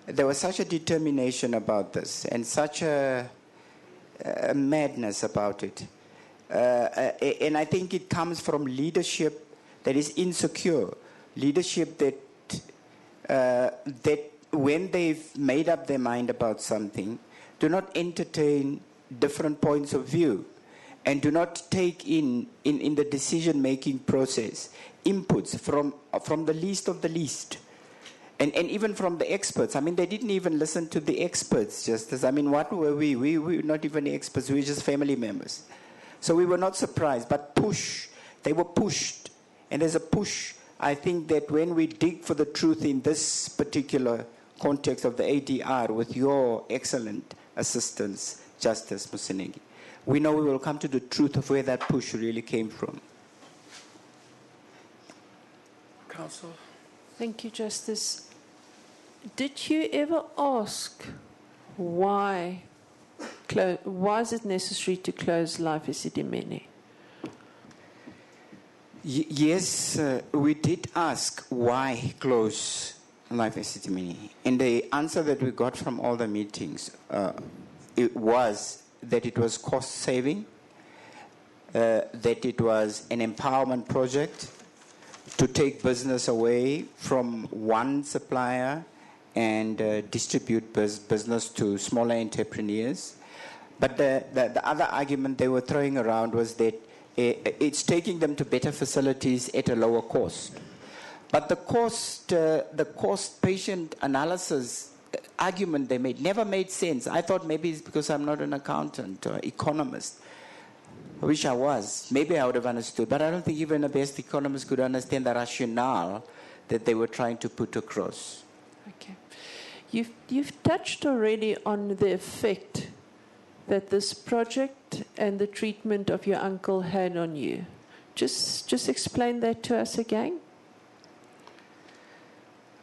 [SPEAKER 4] there was such a determination about this and such a madness about it, And I think it comes from leadership that is insecure, leadership that when they've made up their mind about something, do not entertain different points of view, and do not take in the decision-making process inputs from the least of the least. And even from the experts. I mean, they didn't even listen to the experts, Justice. I mean, what were we? We were not even experts. We were just family members. So we were not surprised, but they were pushed. And there's a push. I think that when we dig for the truth in this particular context of the ADR with your excellent assistance, Justice Musenegi, we know we will come to the truth of where that push really came from.
[SPEAKER 2] Counsel.
[SPEAKER 1] Thank you, Justice. Did you ever ask why is it necessary to close Life Esidimeni?
[SPEAKER 4] Yes, we did ask why close Life Esidimeni. And the answer that we got from all the meetings it was that it was cost saving, that it was an empowerment project to take business away from one supplier and distribute business to smaller entrepreneurs. But the other argument they were throwing around was that it's taking them to better facilities at a lower cost. But the cost-patient analysis argument they made never made sense. I thought maybe it's because I'm not an accountant or economist. I wish I was. Maybe I would have understood. But I don't think even the best economists could understand the rationale that they were trying to put across.
[SPEAKER 1] Okay. You've touched already on the effect that this project and the treatment of your uncle had on you. Just explain that to us again.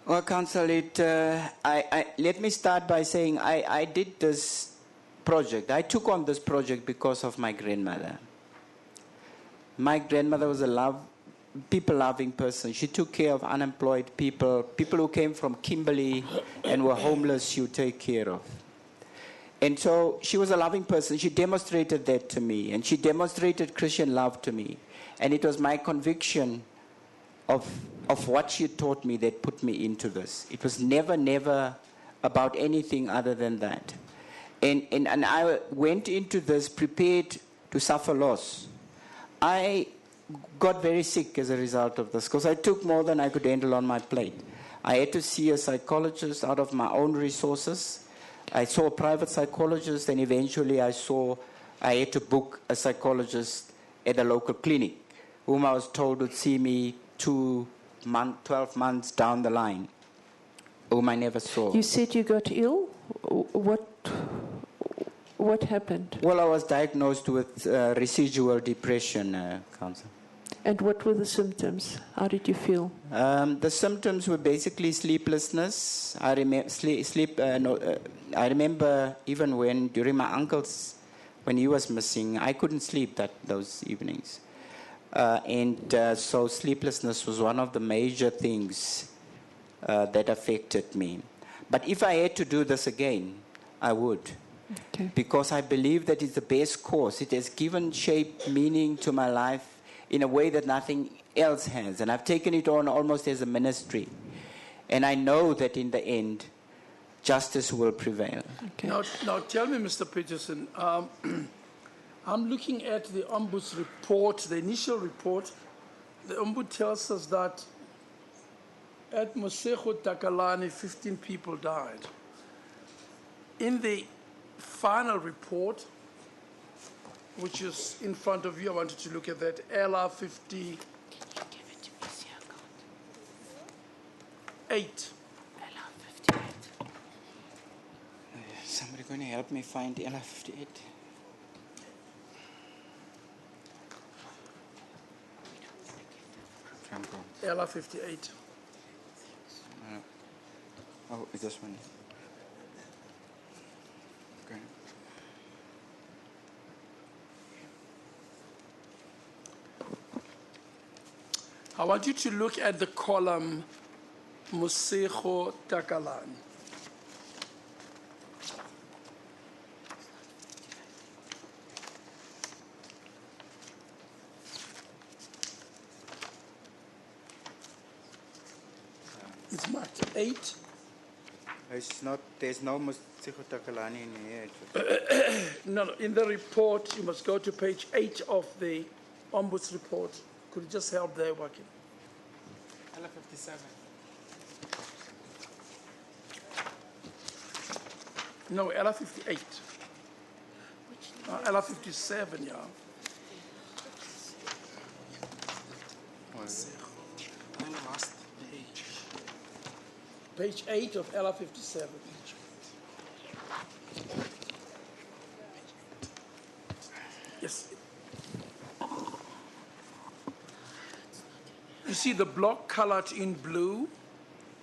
[SPEAKER 4] Well, Council, let me start by saying I did this project. I took on this project because of my grandmother. My grandmother was a people-loving person. She took care of unemployed people who came from Kimberley and were homeless, she would take care of. And so she was a loving person. She demonstrated that to me, and she demonstrated Christian love to me. And it was my conviction of what she taught me that put me into this. It was never about anything other than that. And I went into this prepared to suffer loss. I got very sick as a result of this because I took more than I could handle on my plate. I had to see a psychologist out of my own resources. I saw a private psychologist, and eventually I had to book a psychologist at a local clinic, whom I was told would see me 12 months down the line, whom I never saw.
[SPEAKER 1] You said you got ill? What happened?
[SPEAKER 4] Well, I was diagnosed with residual depression, Council.
[SPEAKER 1] And what were the symptoms? How did you feel?
[SPEAKER 4] The symptoms were basically sleeplessness. I remember even during my uncle's, when he was missing, I couldn't sleep those evenings. So sleeplessness was one of the major things that affected me. But if I had to do this again, I would.
[SPEAKER 1] Okay.
[SPEAKER 4] Because I believe that it's the best course. It has given shape, meaning to my life in a way that nothing else has. And I've taken it on almost as a ministry. And I know that in the end, justice will prevail.
[SPEAKER 1] Okay.
[SPEAKER 2] Now tell me, Mr. Peterson, I'm looking at the Ombuds report, the initial report. The Ombud tells us that at Mosego Takalani, 15 people died. In the final report, which is in front of you, I wanted to look at that, LR 58.
[SPEAKER 4] Somebody going to help me find LR 58?
[SPEAKER 2] LR 58.
[SPEAKER 4] Oh, it's this one. Okay.
[SPEAKER 2] I want you to look at the column Mosego Takalani. It's marked 8.
[SPEAKER 4] It's not, there's no Mosiko Takalani in here.
[SPEAKER 2] No, in the report, you must go to page 8 of the Ombuds report. Could you just help there, Waki?
[SPEAKER 6] L57.
[SPEAKER 2] No, L58. L57, yeah.
[SPEAKER 6] Last page.
[SPEAKER 2] Page 8 of L57. Yes. You see the block colored in blue,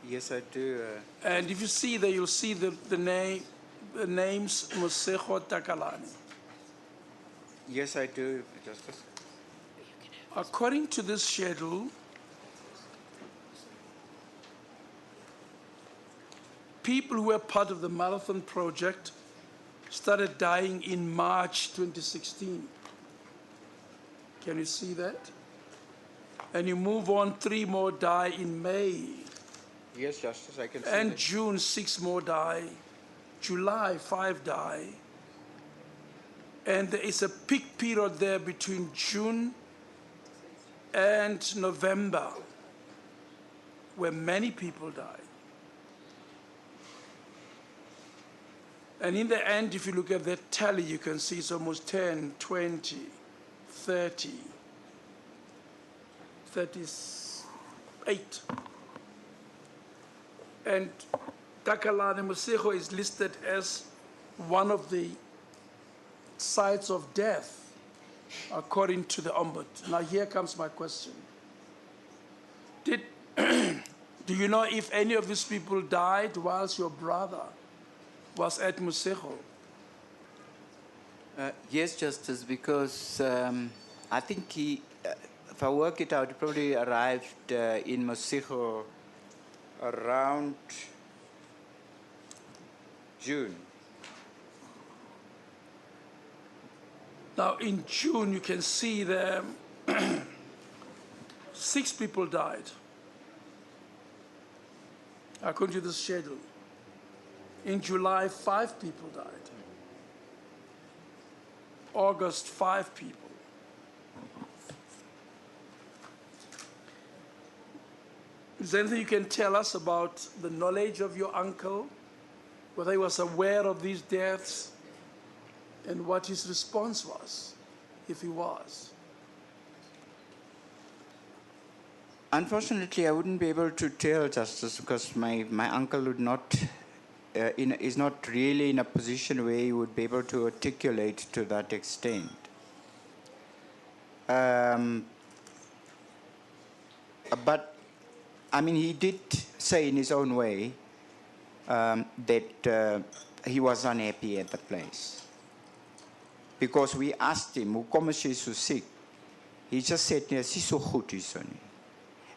[SPEAKER 4] Yes, I do.
[SPEAKER 2] and if you see there, you'll see the names Moseko Takalani.
[SPEAKER 4] Yes, I do, Justice.
[SPEAKER 2] According to this schedule, people who were part of the marathon project started dying in March 2016. Can you see that? And you move on, 3 more die in May.
[SPEAKER 4] Yes, Justice, I can see
[SPEAKER 2] And
[SPEAKER 4] that.
[SPEAKER 2] June, 6 more die. July, 5 die. And there is a peak period there between June and November where many people die. And in the end, if you look at that tally, you can see it's almost 10, 20, 30, 38. And Takalani Moseko is listed as one of the sites of death, according to the Ombud. Now here comes my question. Do you know if any of these people died whilst your brother was at Moseko?
[SPEAKER 5] Yes, Justice, because I think he, if I work it out, he probably arrived in Mosiko around June.
[SPEAKER 2] Now in June, you can see there 6 people died, according to the schedule. In July, 5 people died. August, 5 people. Is there anything you can tell us about the knowledge of your uncle, whether he was aware of these deaths, and what his response was, if he was?
[SPEAKER 4] Unfortunately, I wouldn't be able to tell, Justice, because my uncle would not, is not really in a position where he would be able to articulate to that extent. But, I mean, he did say in his own way that he was unhappy at the place. Because we asked him, hoe kom as jy so siek? He just said, nee, it's so goed hier so nie.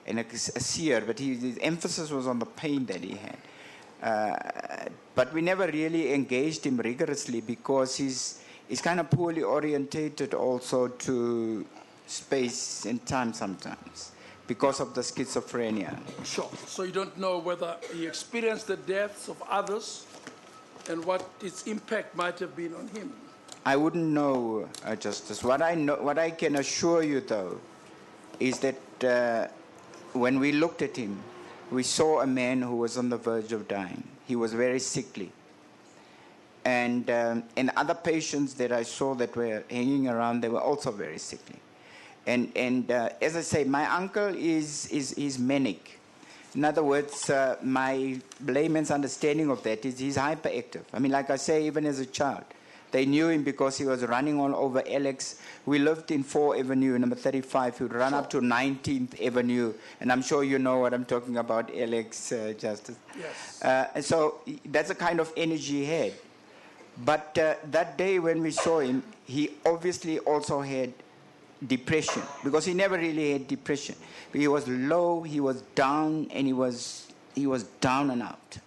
[SPEAKER 4] And it's seer, but his emphasis was on the pain that he had. But we never really engaged him rigorously because he's kind of poorly orientated also to space and time sometimes because of the schizophrenia.
[SPEAKER 2] Sure. So you don't know whether he experienced the deaths of others and what its impact might have been on him.
[SPEAKER 4] I wouldn't know, Justice. What I can assure you, though, is that when we looked at him, we saw a man who was on the verge of dying. He was very sickly. And other patients that I saw that were hanging around, they were also very sickly. And as I say, my uncle is manic. In other words, my layman's understanding of that is he's hyperactive. I mean, like I say, even as a child, they knew him because he was running all over Alex. We lived in 4 Avenue, number 35. He would run up to 19th Avenue. And I'm sure you know what I'm talking about, Alex, Justice.
[SPEAKER 2] Yes.
[SPEAKER 4] And so that's the kind of energy he had. But that day when we saw him, he obviously also had depression, because he never really had depression. He was low, he was down, and he was down and out.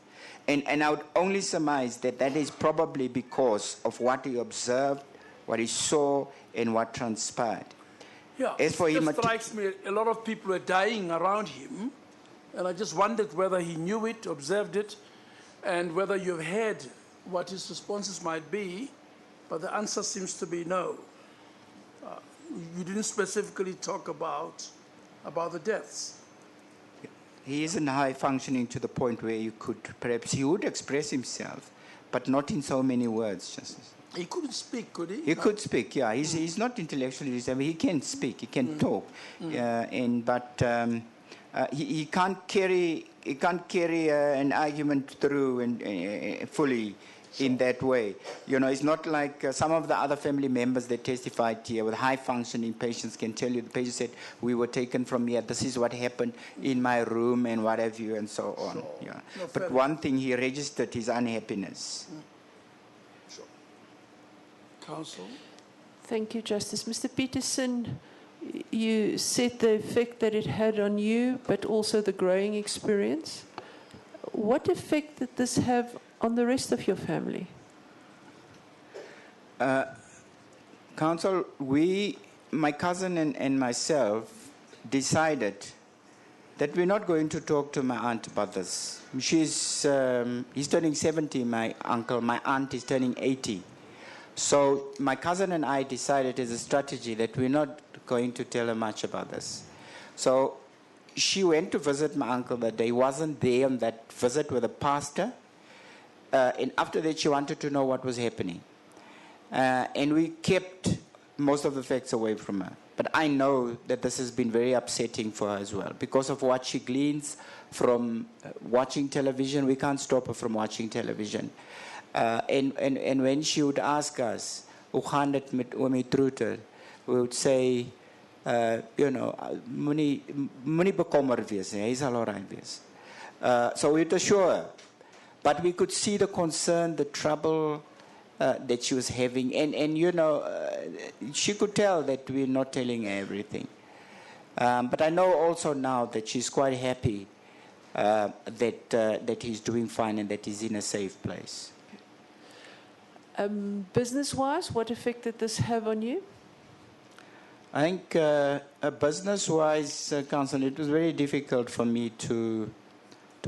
[SPEAKER 4] And I would only surmise that that is probably because of what he observed, what he saw, and what transpired.
[SPEAKER 2] Yeah,
[SPEAKER 4] As for
[SPEAKER 2] it
[SPEAKER 4] him,
[SPEAKER 2] just strikes me a lot of people were dying around him, And I just wondered whether he knew it, observed it, and whether you've heard what his responses might be, but the answer seems to be no. You didn't specifically talk about the deaths.
[SPEAKER 4] He isn't high functioning to the point where you could, perhaps he would express himself, but not in so many words, Justice.
[SPEAKER 2] He couldn't speak, could he?
[SPEAKER 4] He could speak, yeah. He's not intellectually disabled. He can speak, he can talk, but he can't carry an argument through and fully in that way. You know, it's not like some of the other family members that testified here with high-functioning patients can tell you. The patient said, we were taken from here, this is what happened in my room and what have you and so on. Yeah.
[SPEAKER 2] No,
[SPEAKER 4] but one thing, he registered his unhappiness.
[SPEAKER 2] Sure. Counsel?
[SPEAKER 1] Thank you, Justice. Mr. Peterson, you said the effect that it had on you, but also the growing experience. What effect did this have on the rest of your family?
[SPEAKER 4] Counsel, my cousin and myself decided that we're not going to talk to my aunt about this. He's turning 70, my uncle. My aunt is turning 80. So my cousin and I decided as a strategy that we're not going to tell her much about this. So she went to visit my uncle that day, wasn't there on that visit with a pastor. And after that, she wanted to know what was happening. And we kept most of the facts away from her. But I know that this has been very upsetting for her as well. Because of what she gleans from watching television, we can't stop her from watching television. And when she would ask us, hoe gaan dit met oomie Troeter? We would say, moenie bekommer wees, hy sal alright wees. So we would assure her. But we could see the concern, the trouble that she was having. And she could tell that we're not telling her everything. But I know also now that she's quite happy that he's doing fine and that he's in a safe place.
[SPEAKER 1] Business-wise, what effect did this have on you?
[SPEAKER 4] I think business-wise, Counsel, it was very difficult for me to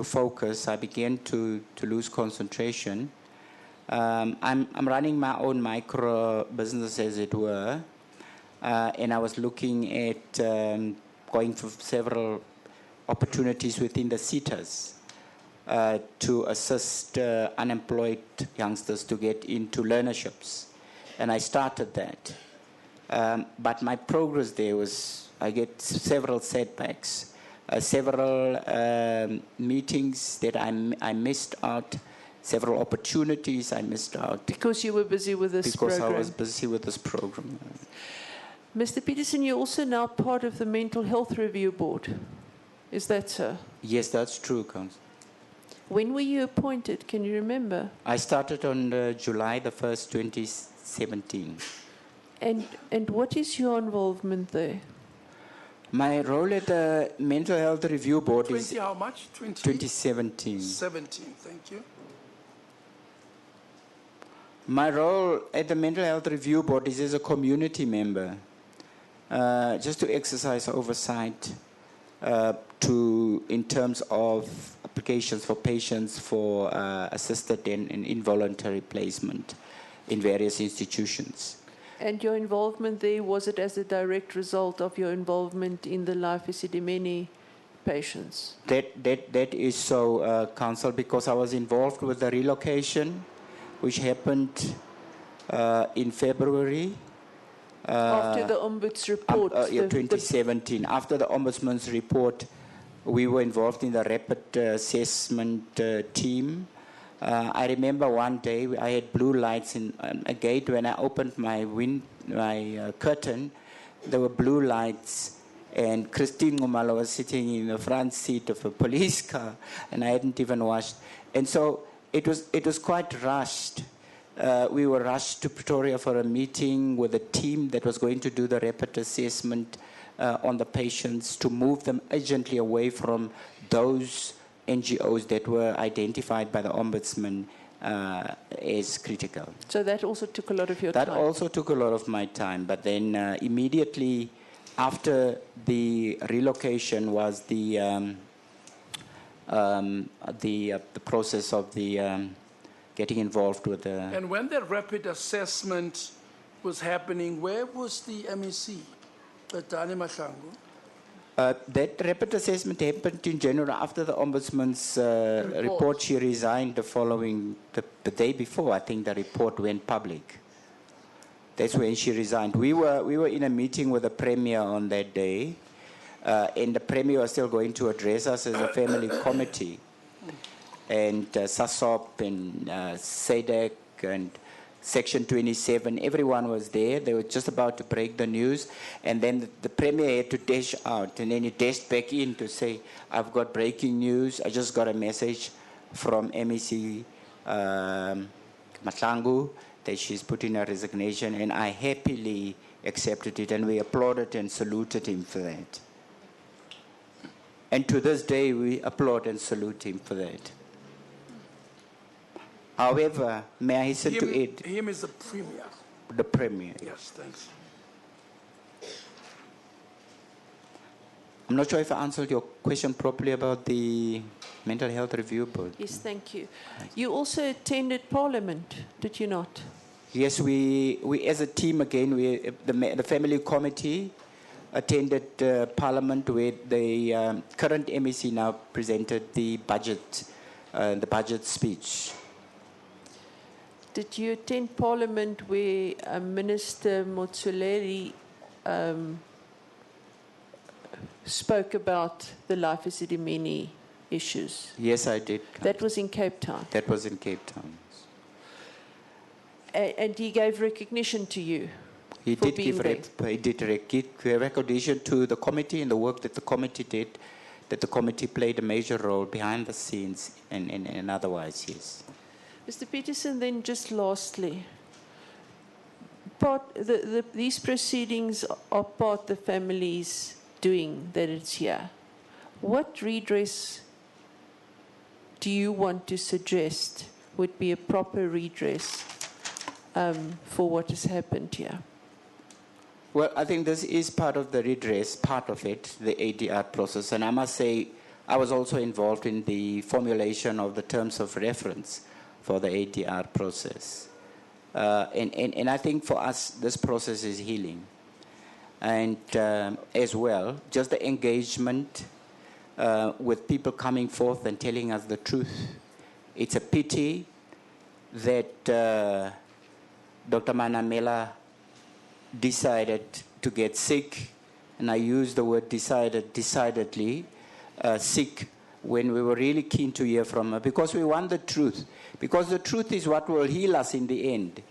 [SPEAKER 4] focus. I began to lose concentration. I'm running my own micro business, as it were, and I was looking at going for several opportunities within the CETAs to assist unemployed youngsters to get into learnerships, and I started that. But my progress there was, I get several setbacks. Several meetings that I missed out, several opportunities I missed out.
[SPEAKER 1] Because you were busy with this program.
[SPEAKER 4] Because I was busy with this program.
[SPEAKER 1] Mr. Peterson, you're also now part of the Mental Health Review Board. Is that so?
[SPEAKER 4] Yes, that's true, Counsel.
[SPEAKER 1] When were you appointed? Can you remember?
[SPEAKER 4] I started on July the 1st, 2017.
[SPEAKER 1] And what is your involvement there?
[SPEAKER 4] My role at the Mental Health Review Board is...
[SPEAKER 2] 20 how much?
[SPEAKER 4] 2017.
[SPEAKER 2] 17, thank you.
[SPEAKER 4] My role at the Mental Health Review Board is as a community member, just to exercise oversight in terms of applications for patients for assisted and involuntary placement in various institutions.
[SPEAKER 1] And your involvement there, was it as a direct result of your involvement in the Life Esidimeni patients?
[SPEAKER 4] That is so, Counsel, because I was involved with the relocation, which happened in February.
[SPEAKER 1] After the Ombuds report?
[SPEAKER 4] 2017. After the Ombudsman's report, we were involved in the rapid assessment team. I remember one day I had blue lights in a gate. When I opened my curtain, there were blue lights, and Christine Ngumalo was sitting in the front seat of a police car, and I hadn't even washed. And so it was quite rushed. We were rushed to Pretoria for a meeting with a team that was going to do the rapid assessment on the patients to move them urgently away from those NGOs that were identified by the Ombudsman as critical.
[SPEAKER 1] So that also took a lot of your time?
[SPEAKER 4] That also took a lot of my time. But then immediately after the relocation was the
[SPEAKER 5] the process of the getting involved with the.
[SPEAKER 2] And when the rapid assessment was happening, where was the MEC, Tani Mahlangu?
[SPEAKER 5] That rapid assessment happened in January after the Ombudsman's report. She resigned the following, the day before, I think the report went public. That's when she resigned. We were in a meeting with the Premier on that day, and the Premier was still going to address us as a family committee. And SASOP and SEDEC and Section 27, everyone was there. They were just about to break the news. And then the Premier had to dash out. And then he dashed back in to say, I've got breaking news. I just got a message from MEC Mahlangu that she's put in her resignation. And I happily accepted it. And we applauded and saluted him for that. And to this day, we applaud and salute him for that. However, may I hasten to add?
[SPEAKER 2] Him is the Premier.
[SPEAKER 5] The Premier.
[SPEAKER 2] Yes, thanks.
[SPEAKER 5] I'm not sure if I answered your question properly about the Mental Health Review Board.
[SPEAKER 1] Yes, thank you. You also attended Parliament, did you not?
[SPEAKER 5] Yes, we as a team again, the family committee attended Parliament where the current MEC now presented the budget speech.
[SPEAKER 1] Did you attend Parliament where Minister Motsoaledi spoke about the Life Esidimeni issues?
[SPEAKER 5] Yes, I did.
[SPEAKER 1] That was in Cape Town.
[SPEAKER 5] That was in Cape Town.
[SPEAKER 1] And he gave recognition to you.
[SPEAKER 5] He did give recognition to the committee and the work that the committee did, that the committee played a major role behind the scenes and otherwise, yes.
[SPEAKER 1] Mr. Peterson, then just lastly, these proceedings are part the family's doing that it's here. What redress do you want to suggest would be a proper redress for what has happened here?
[SPEAKER 5] Well, I think this is part of the redress, part of it, the ADR process. And I must say, I was also involved in the formulation of the terms of reference for the ADR process. And I think for us, this process is healing. And as well, just the engagement with people coming forth and telling us the truth. It's a pity that Dr. Manamela decided to get sick, and I use the word decidedly sick, when we were really keen to hear from her, because we want the truth. Because the truth is what will heal us in the end.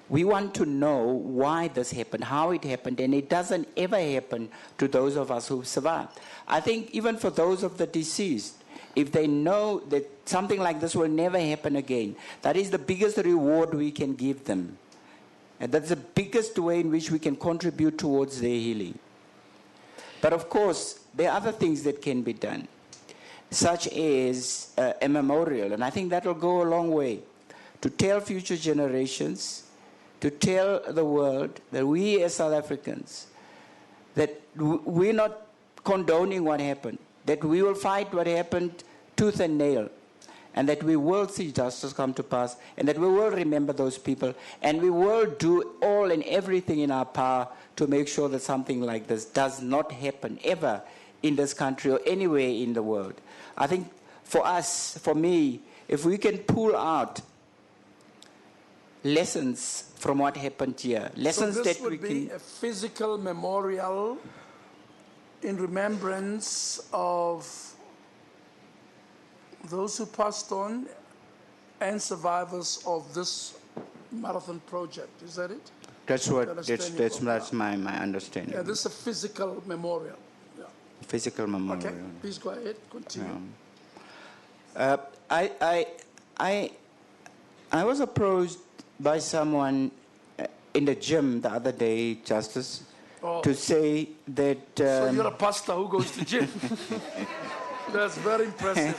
[SPEAKER 5] We want to know why this happened, how it happened, and it doesn't ever happen to those of us who've survived. I think even for those of the deceased, if they know that something like this will never happen again, that is the biggest reward we can give them. And that's the biggest way in which we can contribute towards their healing. But of course, there are other things that can be done, such as a memorial. And I think that will go a long way to tell future generations, to tell the world that we as South Africans, that we're not condoning what happened, that we will fight what happened tooth and nail, and that we will see justice come to pass, and that we will remember those people, and we will do all and everything in our power to make sure that something like this does not happen ever in this country or anywhere in the world. I think for us, for me, if we can pull out lessons from what happened here, lessons
[SPEAKER 2] so this
[SPEAKER 5] that we
[SPEAKER 2] would
[SPEAKER 5] can...
[SPEAKER 2] be a physical memorial in remembrance of those who passed on and survivors of this marathon project. Is that it?
[SPEAKER 5] That's my understanding.
[SPEAKER 2] Yeah, this is a physical memorial. Yeah.
[SPEAKER 5] Physical memorial.
[SPEAKER 2] Okay, please go ahead, continue.
[SPEAKER 5] I was approached by someone in the gym the other day, Justice, to say that...
[SPEAKER 2] so you're a pastor who goes to gym. That's very impressive.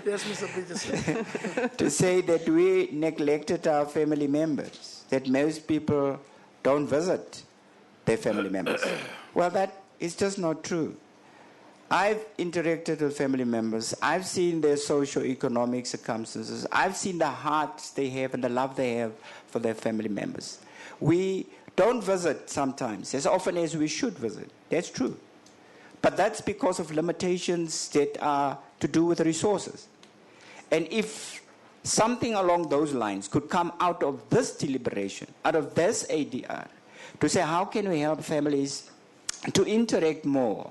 [SPEAKER 2] Yes, Mr. Peterson.
[SPEAKER 5] To say that we neglected our family members, that most people don't visit their family members. Well, that is just not true. I've interacted with family members. I've seen their socio-economic circumstances. I've seen the hearts they have and the love they have for their family members. We don't visit sometimes, as often as we should visit. That's true. But that's because of limitations that are to do with resources. And if something along those lines could come out of this deliberation, out of this ADR, to say how can we help families to interact more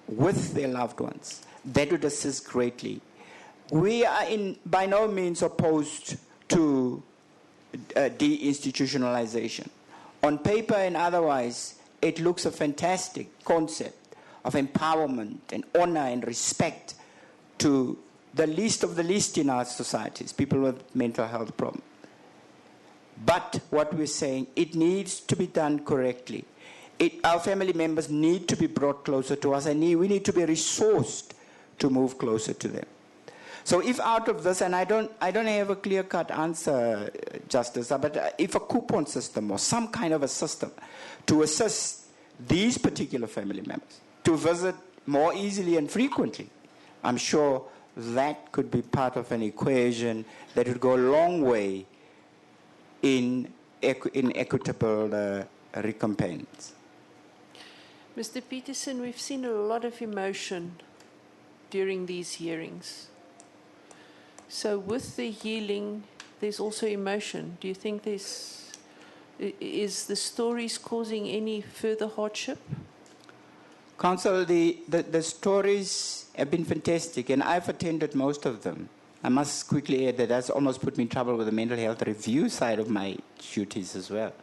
[SPEAKER 5] with their loved ones, that would assist greatly. We are by no means opposed to deinstitutionalization. On paper and otherwise, it looks a fantastic concept of empowerment and honor and respect to the least of the least in our societies, people with mental health problems. But what we're saying, it needs to be done correctly. Our family members need to be brought closer to us, and we need to be resourced to move closer to them. So if out of this, and I don't have a clear-cut answer, Justice, but if a coupon system or some kind of a system to assist these particular family members to visit more easily and frequently, I'm sure that could be part of an equation that would go a long way in equitable recompense.
[SPEAKER 1] Mr. Peterson, we've seen a lot of emotion during these hearings. So with the healing, there's also emotion. Do you think is the stories causing any further hardship?
[SPEAKER 5] Counsel, the stories have been fantastic, and I've attended most of them. I must quickly add that that's almost put me in trouble with the mental health review side of my duties as well.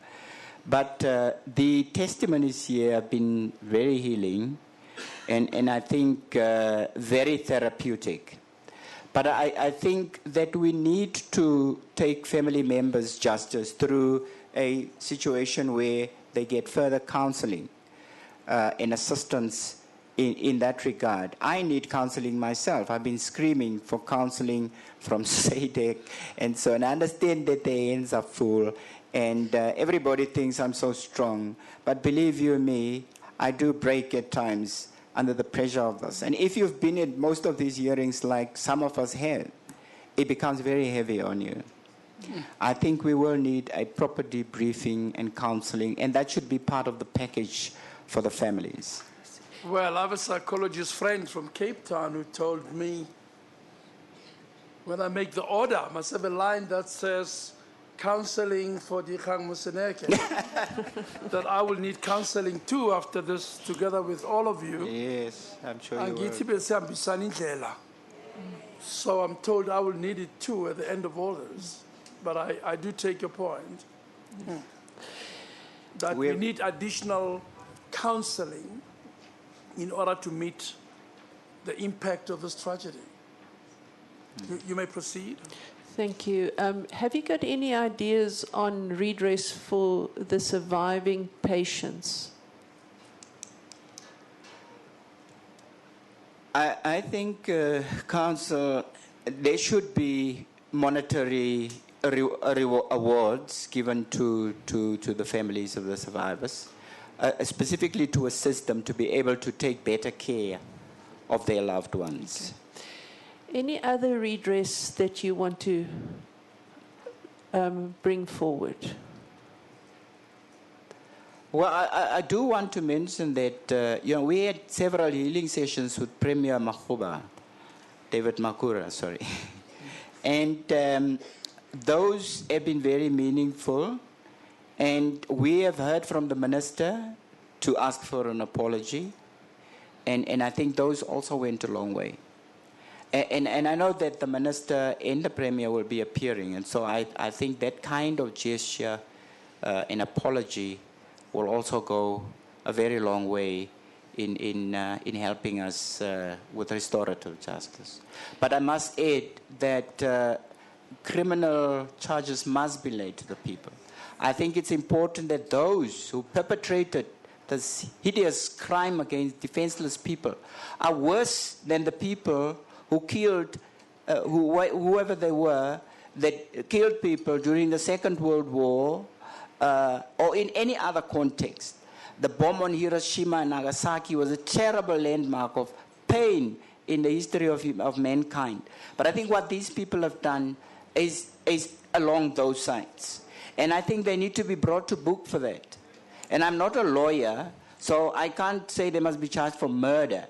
[SPEAKER 5] But the testimonies here have been very healing and I think very therapeutic. But I think that we need to take family members, Justice, through a situation where they get further counseling and assistance in that regard. I need counseling myself. I've been screaming for counseling from SADC, and so and I understand that their hands are full, and everybody thinks I'm so strong. But believe you me, I do break at times under the pressure of this. And if you've been in most of these hearings like some of us have, it becomes very heavy on you. I think we will need a proper debriefing and counseling, and that should be part of the package for the families.
[SPEAKER 2] Well, I have a psychologist friend from Cape Town who told me when I make the order, I must have a line that says, counseling for the Kgang Moseneke. That I will need counseling too after this, together with all of you.
[SPEAKER 5] Yes, I'm sure you will.
[SPEAKER 2] So I'm told I will need it too at the end of all this. But I do take your point. That we need additional counseling in order to meet the impact of this tragedy. You may proceed.
[SPEAKER 1] Thank you. Have you got any ideas on redress for the surviving patients?
[SPEAKER 5] I think, Council, there should be monetary awards given to the families of the survivors, specifically to assist them to be able to take better care of their loved ones.
[SPEAKER 1] Okay. Any other redress that you want to bring forward?
[SPEAKER 5] Well, I do want to mention that we had several healing sessions with Premier David Makura, sorry, and those have been very meaningful. And we have heard from the minister to ask for an apology, and I think those also went a long way. And I know that the minister and the premier will be appearing, and so I think that kind of gesture, an apology, will also go a very long way in helping us with restorative justice. But I must add that criminal charges must be laid to the people. I think it's important that those who perpetrated this hideous crime against defenseless people are worse than the people who killed, whoever they were, that killed people during the Second World War or in any other context. The bomb on Hiroshima and Nagasaki was a terrible landmark of pain in the history of mankind. But I think what these people have done is along those sides. And I think they need to be brought to book for that. And I'm not a lawyer, so I can't say they must be charged for murder.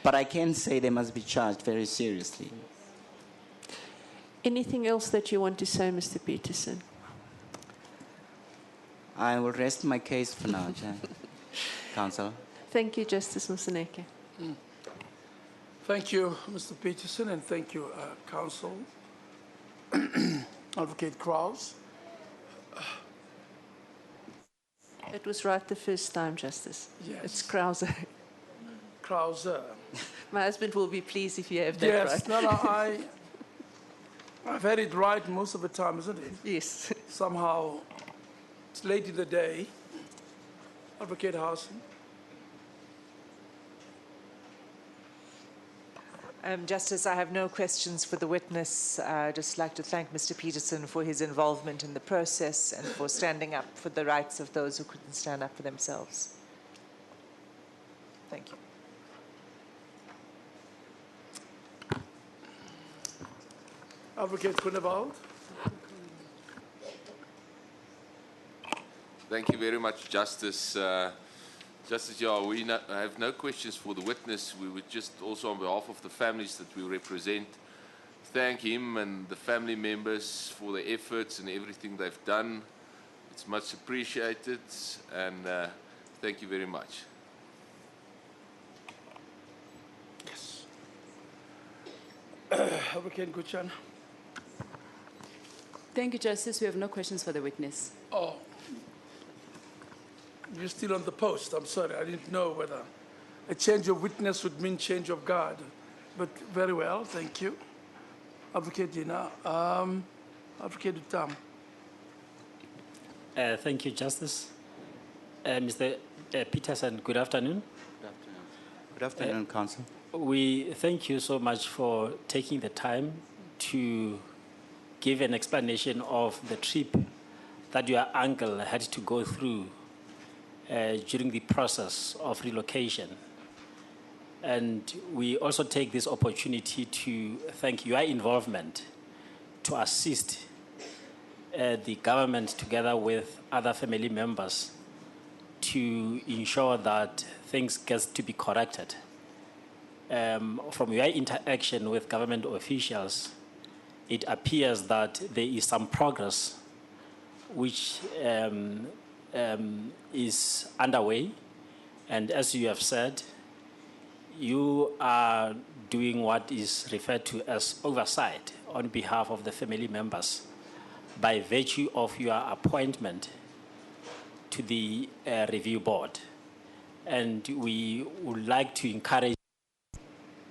[SPEAKER 5] But I can say they must be charged very seriously.
[SPEAKER 1] Anything else that you want to say, Mr. Peterson?
[SPEAKER 5] I will rest my case for now, Councillor.
[SPEAKER 1] Thank you, Justice Moseneke.
[SPEAKER 2] Thank you, Mr. Peterson, and thank you, Counsel, Advocate Krause.
[SPEAKER 1] It was right the first time, Justice.
[SPEAKER 2] Yes.
[SPEAKER 1] It's Krause.
[SPEAKER 2] Krause.
[SPEAKER 1] My husband will be pleased if you have that
[SPEAKER 2] Yes,
[SPEAKER 1] right.
[SPEAKER 2] no, I've had it right most of the time, isn't it?
[SPEAKER 1] Yes.
[SPEAKER 2] Somehow, it's late in the day. Advocate Housen.
[SPEAKER 3] Justice, I have no questions for the witness. I'd just like to thank Mr. Peterson for his involvement in the process and for standing up for the rights of those who couldn't stand up for themselves. Thank you.
[SPEAKER 2] Advocate Groenewald.
[SPEAKER 7] Thank you very much, Justice. Justice, I have no questions for the witness. We would just also, on behalf of the families that we represent, thank him and the family members for their efforts and everything they've done. It's much appreciated, and thank you very much.
[SPEAKER 2] Yes. Advocate Guchan.
[SPEAKER 8] Thank you, Justice. We have no questions for the witness.
[SPEAKER 2] Oh. You're still on the post. I'm sorry. I didn't know whether a change of witness would mean change of guard. But very well. Thank you. Advocate Dina. Advocate Utam.
[SPEAKER 9] Thank you, Justice. Mr. Peterson, good afternoon.
[SPEAKER 5] Good afternoon, Counsel.
[SPEAKER 9] We thank you so much for taking the time to give an explanation of the trip that your uncle had to go through during the process of relocation. And we also take this opportunity to thank your involvement to assist the government together with other family members to ensure that things get to be corrected. From your interaction with government officials, it appears that there is some progress which is underway, and as you have said, you are doing what is referred to as oversight on behalf of the family members by virtue of your appointment to the review board. And we would like to encourage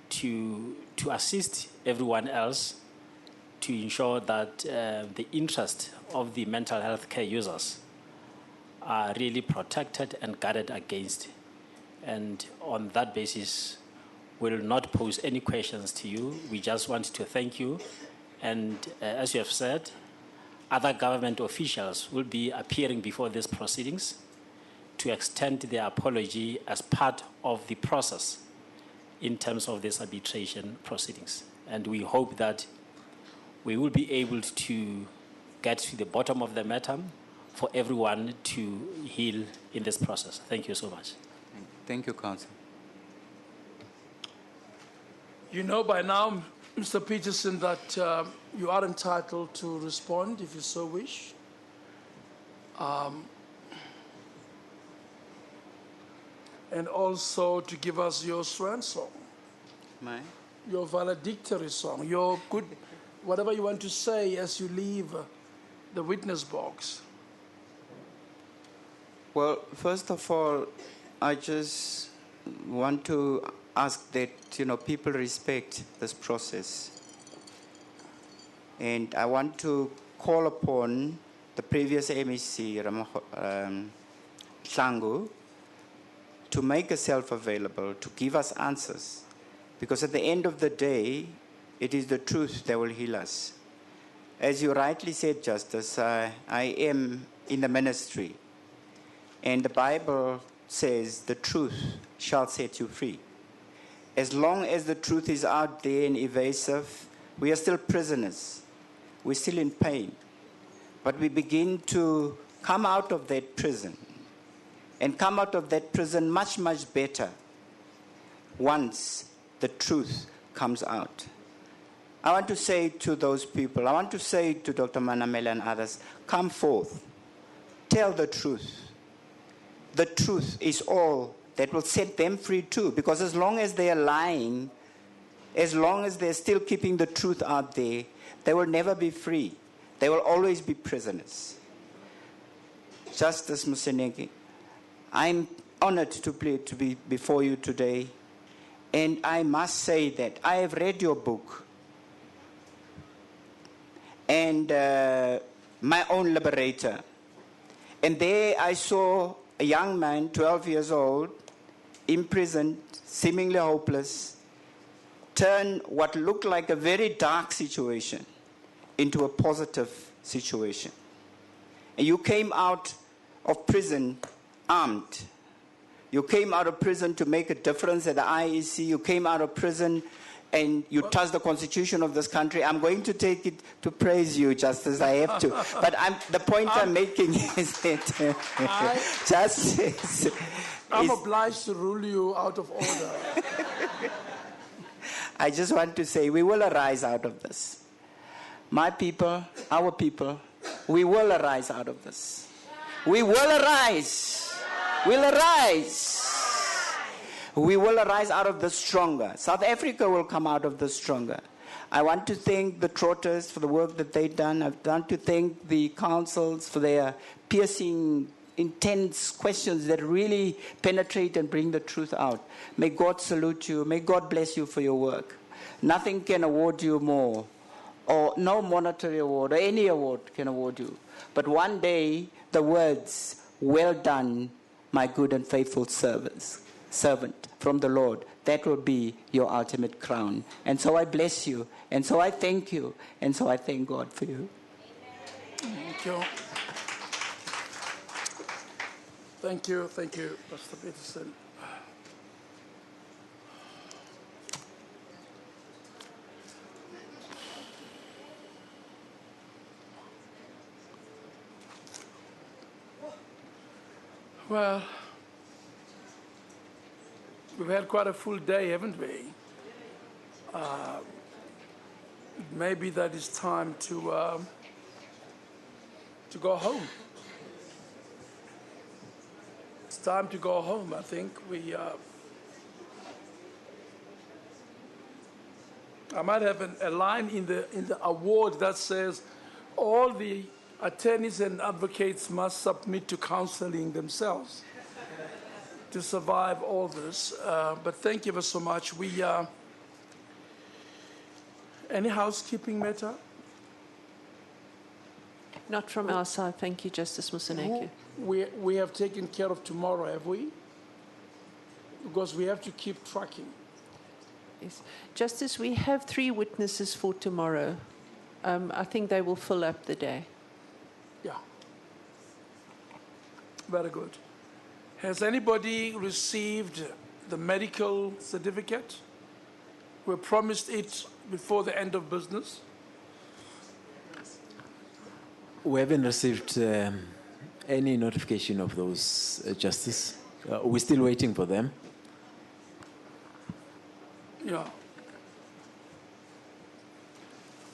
[SPEAKER 9] to assist everyone else to ensure that the interest of the mental health care users are really protected and guarded against. And on that basis, we'll not pose any questions to you. We just want to thank you. And as you have said, other government officials will be appearing before these proceedings to extend their apology as part of the process in terms of this arbitration proceedings. And we hope that we will be able to get to the bottom of the matter for everyone to heal in this process. Thank you so much.
[SPEAKER 5] Thank you, Counsel.
[SPEAKER 2] You know by now, Mr. Peterson, that you are entitled to respond if you so wish. And also to give us your swan song, your valedictory song, your good, whatever you want to say as you leave the witness box.
[SPEAKER 5] Well, first of all, I just want to ask that, people respect this process. And I want to call upon the previous MEC, Hlangu, to make herself available, to give us answers. Because at the end of the day, it is the truth that will heal us. As you rightly said, Justice, I am in the ministry. And the Bible
[SPEAKER 4] says the truth shall set you free. As long as the truth is out there and evasive, we are still prisoners. We're still in pain. But we begin to come out of that prison and come out of that prison much, much better once the truth comes out. I want to say to those people, I want to say to Dr. Manamela and others, come forth. Tell the truth. The truth is all that will set them free too. Because as long as they are lying, as long as they're still keeping the truth out there, they will never be free. They will always be prisoners. Justice Moseneke, I'm honored to be before you today. And I must say that I have read your book and My Own Liberator. And there I saw a young man, 12 years old, imprisoned, seemingly hopeless, turn what looked like a very dark situation into a positive situation. And you came out of prison armed. You came out of prison to make a difference at the IEC. You came out of prison and you touched the constitution of this country. I'm going to take it to praise you, Justice. I have to. But the point I'm making is that Justice...
[SPEAKER 2] I'm obliged to rule you out of order.
[SPEAKER 4] I just want to say we will arise out of this. My people, our people, we will arise out of this. We will arise. We'll arise. We will arise out of this stronger. South Africa will come out of this stronger. I want to thank the Trotters for the work that they've done. I want to thank the councils for their piercing, intense questions that really penetrate and bring the truth out. May God salute you. May God bless you for your work. Nothing can award you more, or no monetary award or any award can award you. But one day, the words, "Well done, my good and faithful servant from the Lord," that will be your ultimate crown. And so I bless you, and so I thank you, and so I thank God for you.
[SPEAKER 2] Thank you. Thank you, Pastor Peterson. Well, we've had quite a full day, haven't we? Maybe that it's time to go home. It's time to go home. I think I might have a line in the award that says all the attorneys and advocates must submit to counseling themselves to survive all this. But thank you so much. Any housekeeping matter?
[SPEAKER 1] Not from our side. Thank you, Justice Moseneke.
[SPEAKER 2] We have taken care of tomorrow, have we? Because we have to keep tracking.
[SPEAKER 1] Yes. Justice, we have 3 witnesses for tomorrow. I think they will fill up the day.
[SPEAKER 2] Yeah. Very good. Has anybody received the medical certificate? We promised it before the end of business.
[SPEAKER 10] We haven't received any notification of those, Justice. We're still waiting for them.
[SPEAKER 2] Yeah.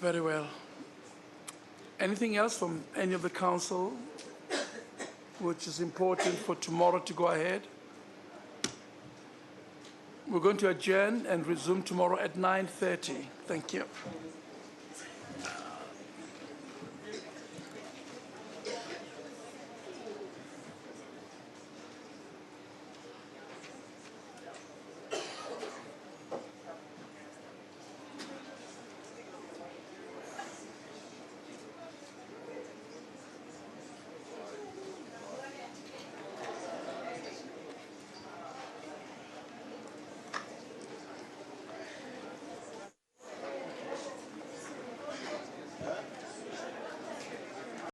[SPEAKER 2] Very well. Anything else from any of the council which is important for tomorrow to go ahead? We're going to adjourn and resume tomorrow at 9:30. Thank you.